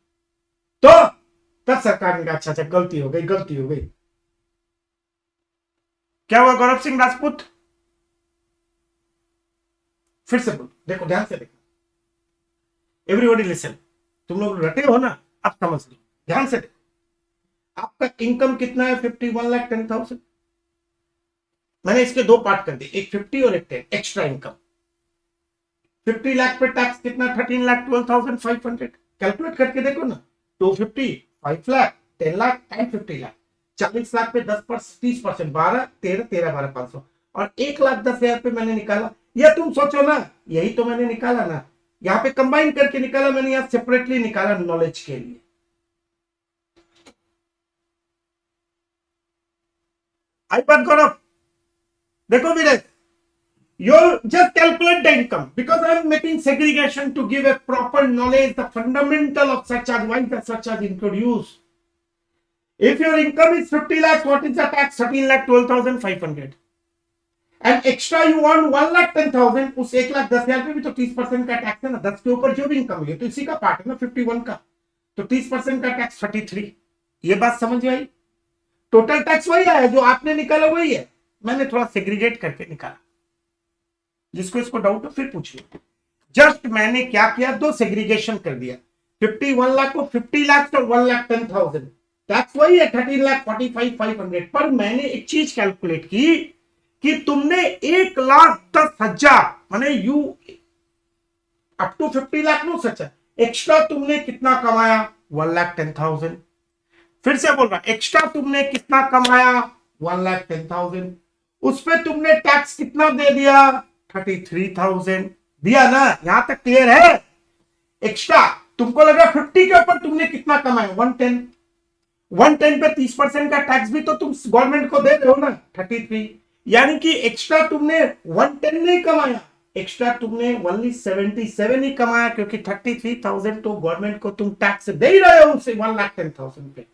तो तब सरकार ने कहा अच्छा अच्छा गलती हो गई. क्या हुआ गौरव सिंह राजपूत? फिर से बोल. देखो ध्यान से देखो, एवरीबॉडी लिसन. तुम लोग रटे हो ना, अब समझ लो, ध्यान से देखो. आपका इनकम कितना है? 51,10,000. मैंने इसके दो पार्ट कर दिए, एक 50 और एक 10. एक्स्ट्रा इनकम 50 लाख पे टैक्स कितना? 13,12,500. कैलकुलेट करके देखो ना. 250, 5 लाख, 10 लाख एंड 50 लाख. 40 लाख पे 30%, 12, 13, 13,500. और 1,10,000 पे मैंने निकाला. या तुम सोचो ना, यही तो मैंने निकाला ना, यहां पे कंबाइन करके निकाला मैंने, यहां सेपरेटली निकाला नॉलेज के लिए. आई बात करो. देखो Viresh, you just calculate the income because I am making segregation to give a proper knowledge, the fundamental of surcharge, why the surcharge introduced. If your income is 50 lakhs, what is the tax? 13 lakh 12,500. And extra you want 1,10,000, उस 1,10,000 पे भी तो 30% का tax है ना, 10 के ऊपर जो भी इनकम है तो इसी का पार्ट है ना 51 का, तो 30% का टैक्स 33। ये बात समझ में आई? टोटल टैक्स वही आया जो आपने निकाला, वही है, मैंने थोड़ा सेग्रीगेट करके निकाला। जिसको इसको डाउट हो फिर पूछिए। जस्ट मैंने क्या किया, दो सेग्रीगेशन कर दिया, 51 लाख को 50 लाख और 1,10,000, टैक्स वही है 13,45,500। पर मैंने एक चीज कैलकुलेट की कि तुमने 1,10,000 माने you up to 50 lakh no such है, एक्स्ट्रा तुमने कितना कमाया? 1,10,000। फिर से बोल रहा, एक्स्ट्रा तुमने कितना कमाया? 1,10,000। उस पर तुमने टैक्स कितना दे दिया? 33,000 दिया ना, यहां तक क्लियर है? एक्स्ट्रा तुमको लगा 50 के ऊपर तुमने कितना कमाया? 110। 110 पे 30% का टैक्स भी तो तुम गवर्नमेंट को दे रहे हो ना, 33। यानी कि एक्स्ट्रा तुमने 110 नहीं कमाया, एक्स्ट्रा तुमने ओनली 77 ही कमाया, क्योंकि 33,000 तो गवर्नमेंट को तुम टैक्स दे ही रहे हो उसे 1,10,000 पे।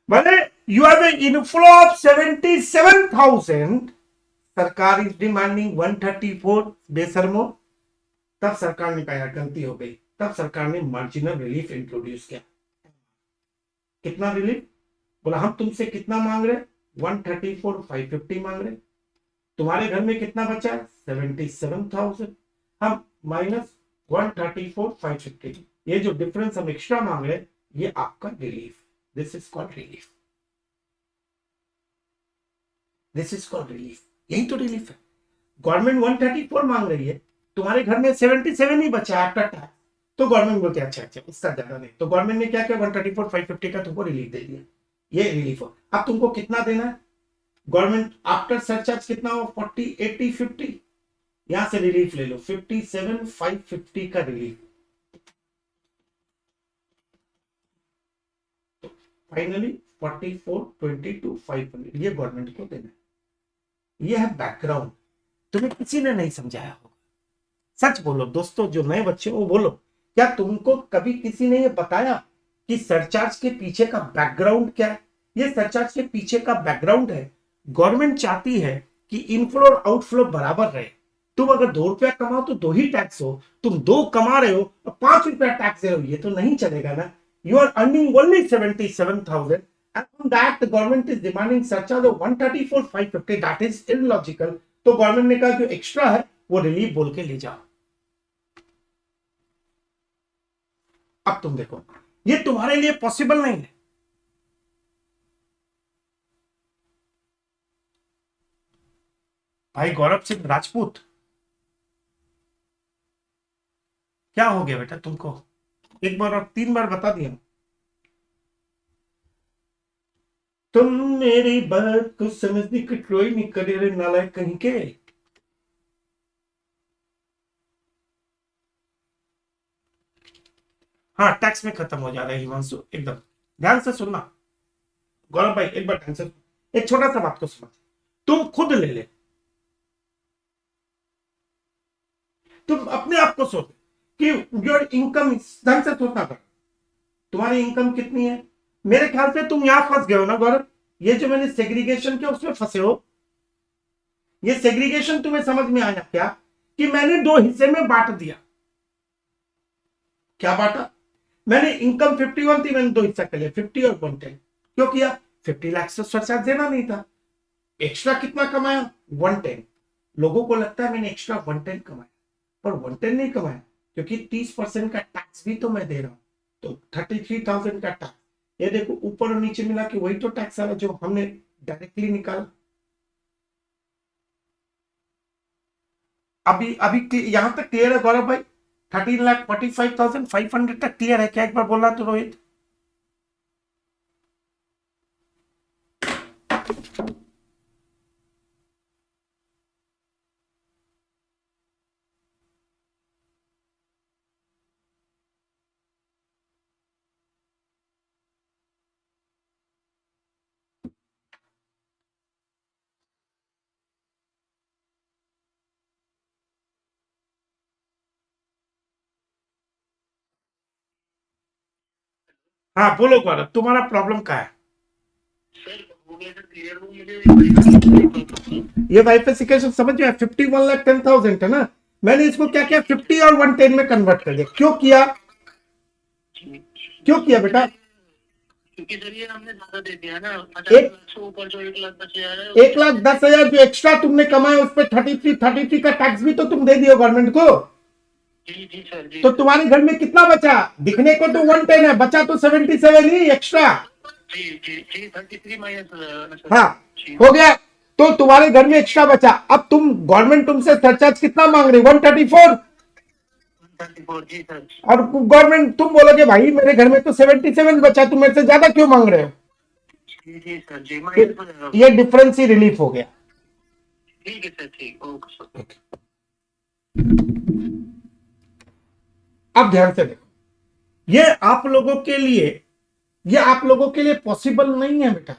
मैंने you have an inflow of 77,000, सरकार इज डिमांडिंग 134, बेशर्मो। तब सरकार ने कहा गलती हो गई, तब सरकार ने मार्जिनल रिलीफ इंट्रोड्यूस किया। कितना रिलीफ? बोला हम तुमसे कितना मांग रहे? 134,550 मांग रहे। तुम्हारे घर में कितना बचा है? 77,000। हम माइनस 134,550, ये जो डिफरेंस हम एक्स्ट्रा मांग रहे, ये आपका relief. This is called relief, this is called relief. यही तो रिलीफ है। गवर्नमेंट 134 मांग रही है, तुम्हारे घर में 77 ही बचा आफ्टर टैक्स, तो गवर्नमेंट बोलते हैं अच्छा अच्छा इसका ज्यादा नहीं, तो गवर्नमेंट ने क्या किया? 134,550 का तुमको रिलीफ दे दिया। ये रिलीफ हो। अब तुमको कितना देना है? गवर्नमेंट आफ्टर सरचार्ज कितना हो? 40, 80, 50। यहां से रिलीफ ले लो, 57,550 का रिलीफ। तो फाइनली 44,22,500 ये गवर्नमेंट को देना है। ये है बैकग्राउंड, तुम्हें किसी ने नहीं समझाया होगा। सच बोलो दोस्तों, जो नए बच्चे हो बोलो, क्या तुमको कभी किसी ने ये बताया कि सरचार्ज के पीछे का बैकग्राउंड क्या है? ये सरचार्ज के पीछे का बैकग्राउंड है, गवर्नमेंट चाहती है कि इनफ्लो और आउटफ्लो बराबर रहे। तुम अगर 2 रुपया कमाओ तो 2 ही टैक्स हो, तुम 2 कमा रहे हो और 5 रुपया टैक्स दे रहे हो, ये तो नहीं चलेगा ना। You are earning only 77,000 and from that the government is demanding surcharge of 134,550, that is illogical। तो गवर्नमेंट ने कहा जो एक्स्ट्रा है वो रिलीफ बोल के ले जाओ। अब तुम देखो, ये तुम्हारे लिए पॉसिबल नहीं है। भाई गौरव सिंह राजपूत, क्या हो गया बेटा तुमको? एक बार और 3 बार बता दिया। तुम मेरी बात को समझने की ट्राई नहीं करे रे नालायक कहीं के। हाँ, टैक्स में खत्म हो जा रहा है हिमांशु, एकदम ध्यान से सुनना। गौरव भाई एक बार ध्यान से, एक छोटा सा बात को समझ, तुम खुद ले ले, तुम अपने आप को सोच कि योर इनकम, ढंग से सोचना कर, तुम्हारी इनकम कितनी है? मेरे ख्याल से तुम यहां फंस गए हो ना गौरव, ये जो मैंने सेग्रीगेशन किया उसमें फंसे हो। ये सेग्रीगेशन तुम्हें समझ में आया क्या? कि मैंने 2 हिस्से में बांट दिया। क्या बांटा? मैंने इनकम 51 थी, मैंने 2 हिस्सा कर लिया, 50 और 110। क्यों किया? 50 लाख से सरचार्ज देना नहीं था। एक्स्ट्रा कितना कमाया? 110। लोगों को लगता है मैंने एक्स्ट्रा 110 कमाया, पर 110 नहीं कमाया, क्योंकि 30% का टैक्स भी तो मैं दे रहा हूं। तो 33,000 का टैक्स, ये देखो ऊपर और नीचे मिला के वही तो टैक्स आ रहा जो हमने डायरेक्टली निकाला। अभी अभी यहां तक क्लियर है गौरव भाई? 13,45,500 तक क्लियर है क्या? एक बार बोला तो रोहित। हाँ बोलो गौरव, तुम्हारा प्रॉब्लम क्या है? सर हो गया सर क्लियर, वो मुझे वाईफाई की प्रॉब्लम थी। ये वाइफिकेशन समझ में 51,10,000 है ना, मैंने इसको क्या किया, जी जी 50 और 110 में कन्वर्ट कर दिया। क्यों किया, जी। क्यों किया सर बेटा? क्योंकि सर ये हमने ज्यादा दे दिया ना, 50 लाख एक से ऊपर जो 1,10,000 है एक उसमें लाख हमने दे दस दिया। हजार जो एक्स्ट्रा तुमने कमाया उस पर 33 का टैक्स भी तो तुम दे दियो गवर्नमेंट को। जी जी सर, जी तो सर। तुम्हारे घर में कितना बचा, दिखने को तो 110 है, बचा तो 77 ही एक्स्ट्रा। जी जी जी, 33 माइनस हो जाएगा ना सर। हाँ, जी हो गया। तो तुम्हारे घर में एक्स्ट्रा बचा, अब तुम गवर्नमेंट तुमसे सरचार्ज कितना मांग रही, 134। 134, जी सर। और गवर्नमेंट तुम बोलोगे भाई मेरे घर में तो 77 बचा, तुम मेरे से ज्यादा क्यों मांग रहे हो। जी जी सर, जी फिर माइनस हो जाएगा ये उसमें। डिफरेंस ही रिलीफ हो गया। ठीक है सर, ठीक, ओके सर। अब ध्यान से देखो, ये आप लोगों के लिए, ये आप लोगों के लिए पॉसिबल नहीं है बेटा,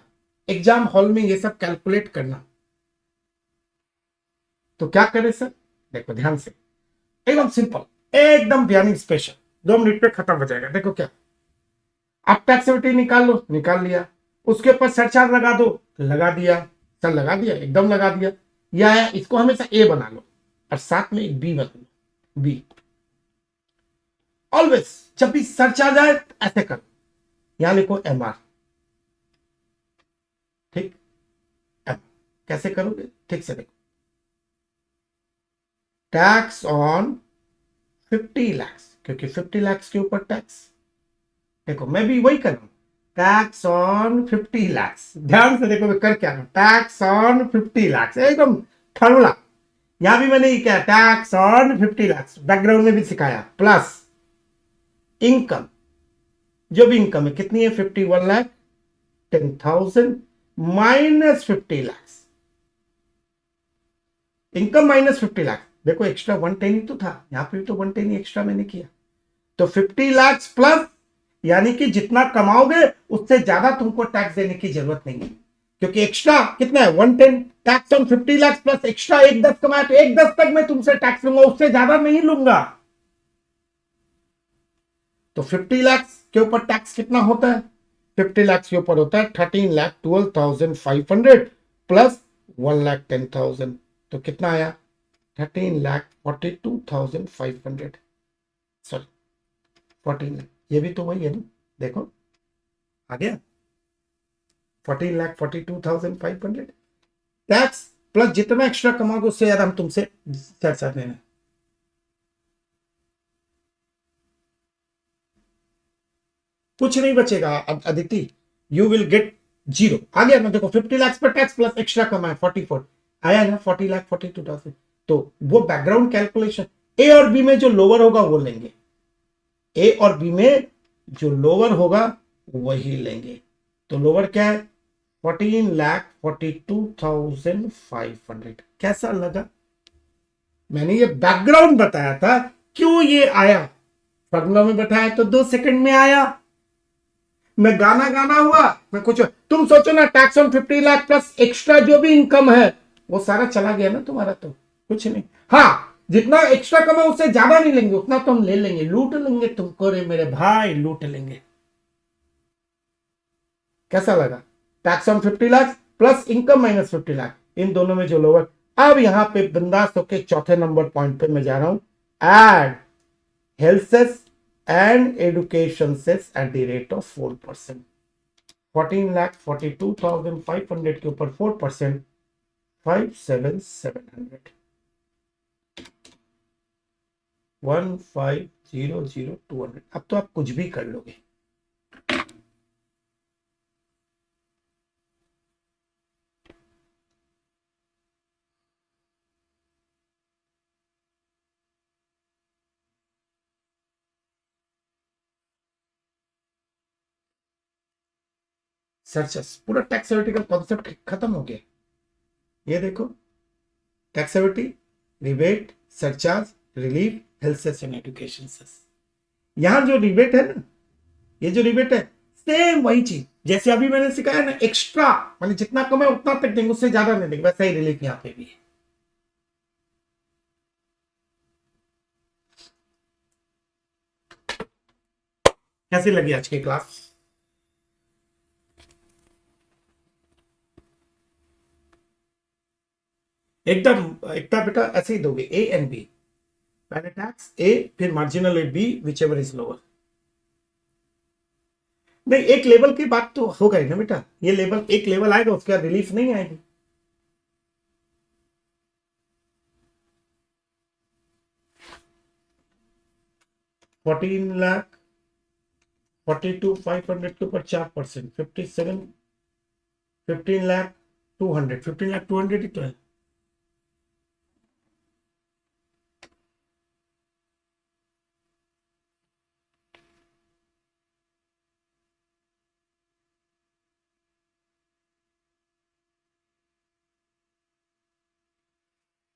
एग्जाम हॉल में ये सब कैलकुलेट करना। तो क्या करें सर, देखो ध्यान से, एकदम सिंपल, एकदम ध्यान स्पेशल, 2 मिनट पे खत्म हो जाएगा। देखो क्या, आप टैक्सेविटी निकाल लो, निकाल लिया, उसके ऊपर सरचार्ज लगा दो, लगा दिया, सर लगा दिया, एकदम लगा दिया। या आया, इसको हमेशा ए बना लो और साथ में एक बी बना लो, बी। ऑलवेज जब भी सरचार्ज आए ऐसे करो, यहां लिखो एम आर, ठीक, एम, कैसे करोगे ठीक से देखो, टैक्स ऑन 50 लाख, क्योंकि 50 लाख के ऊपर टैक्स, देखो मैं भी वही कर रहा हूं, टैक्स ऑन 50 लाख, ध्यान से देखो मैं कर क्या रहा हूं, टैक्स ऑन 50 लाख, एकदम फॉर्मूला। यहां भी मैंने ये क्या, टैक्स ऑन 50 लाख, बैकग्राउंड में भी सिखाया, प्लस इनकम, जो भी इनकम है कितनी है, 51,10,000 minus 50 lakh, income minus 50 lakh. देखो एक्स्ट्रा 110 ही तो था, यहां पे भी तो 110 ही एक्स्ट्रा मैंने किया। तो 50 लाख प्लस, यानी कि जितना कमाओगे उससे ज्यादा तुमको टैक्स देने की जरूरत नहीं है, क्योंकि एक्स्ट्रा कितना है, 110, tax on 50 lakh plus extra 110 कमाया तो 110 तक मैं तुमसे टैक्स लूंगा, उससे ज्यादा नहीं लूंगा। तो 50 लाख के ऊपर टैक्स कितना होता है, 50 लाख के ऊपर होता है 13,12,500 प्लस 1,10,000, तो कितना आया, 13,42,500, सॉरी 14 लाख, ये भी तो वही है ना, देखो आ गया, 14,42,500 टैक्स प्लस जितना एक्स्ट्रा कमाओगे उससे ज्यादा हम तुमसे चर्चा देना। कुछ नहीं बचेगा Aditi, you will get zero, आ गया ना, देखो 50 लाख पर टैक्स प्लस एक्स्ट्रा कमाया 44, आया ना 40,42,000। तो वो बैकग्राउंड कैलकुलेशन, ए और बी में जो लोअर होगा वो लेंगे, ए और बी में जो लोअर होगा वही लेंगे। तो लोअर क्या है, 14,42,500, कैसा लगा, मैंने ये बैकग्राउंड बताया था, क्यों ये आया, फॉर्मूला में बताया तो 2 सेकंड में आया, मैं गाना गाना हुआ, मैं कुछ, तुम सोचो ना, tax on 50 lakh plus extra जो भी इनकम है वो सारा चला गया ना तुम्हारा, तो कुछ नहीं। हाँ, जितना एक्स्ट्रा कमा उससे ज्यादा नहीं लेंगे, उतना तो हम ले लेंगे, लूट लेंगे तुमको रे मेरे भाई, लूट लेंगे। कैसा लगा, tax on 50 lakh plus income minus 50 lakh, इन दोनों में जो लोअर। अब यहां पे बिंदास होके चौथे नंबर पॉइंट पे मैं जा रहा हूं, add health cess and education cess at the rate of 4%, 14,42,500 के ऊपर 4%, 57,700, 15,00200। अब तो आप कुछ भी कर लोगे। सर्चेस पूरा टैक्सेविटी का कॉन्सेप्ट खत्म हो गया। ये देखो, taxability, rebate, surcharge, relief, health cess and education cess. यहां जो रिबेट है ना, ये जो रिबेट है, सेम वही चीज जैसे अभी मैंने सिखाया ना, एक्स्ट्रा मैंने जितना कमाया उतना तक देंगे, उससे ज्यादा नहीं देंगे, वैसा ही रिलीफ यहां पे भी है। कैसी लगी आज की क्लास? एकदम एकता बेटा ऐसे ही दोगे, ए एंड बी, पहले टैक्स ए फिर marginal rate B, whichever is lower. नहीं, एक लेवल की बात तो हो गई ना बेटा, ये लेवल एक लेवल आएगा उसके बाद रिलीफ नहीं आएगी। ₹14,00,000 42,500 के ऊपर 4%, 57, 15,00,200, 15,00,200 ही तो है।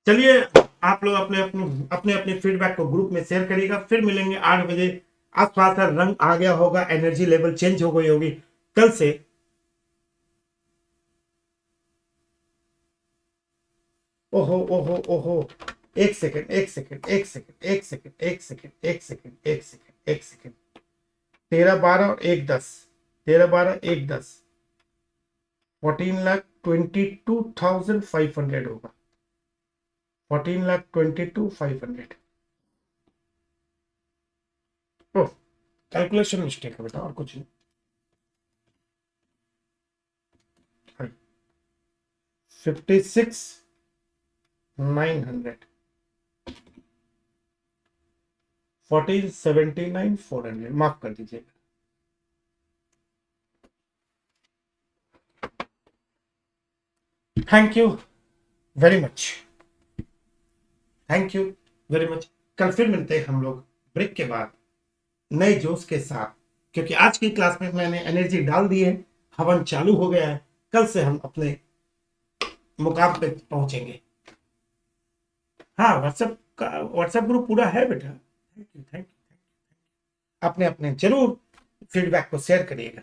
चलिए, आप लोग अपने अपने अपने अपने फीडबैक को ग्रुप में शेयर करिएगा। फिर मिलेंगे 8 बजे। आसपास का रंग आ गया होगा, एनर्जी लेवल चेंज हो गई होगी कल से। ओहो ओहो ओहो, एक सेकंड एक सेकंड एक सेकंड एक सेकंड एक सेकंड एक सेकंड एक सेकंड एक सेकंड, 13, 12 और 1, 10, 13, 12, 1, 10, 14,22,500 होगा, 14,22,500। ओह, कैलकुलेशन मिस्टेक है बेटा, और कुछ नहीं। 56,900, 14,79,400, माफ कर दीजिएगा। Thank you very much, thank you very much. कल फिर मिलते हैं हम लोग ब्रेक के बाद नए जोश के साथ, क्योंकि आज की क्लास में मैंने एनर्जी डाल दी है, हवन चालू हो गया है। कल से हम अपने मुकाम पे पहुंचेंगे। हाँ, व्हाट्सएप ग्रुप पूरा है बेटा। Thank you thank you. अपने अपने जरूर फीडबैक को शेयर करिएगा।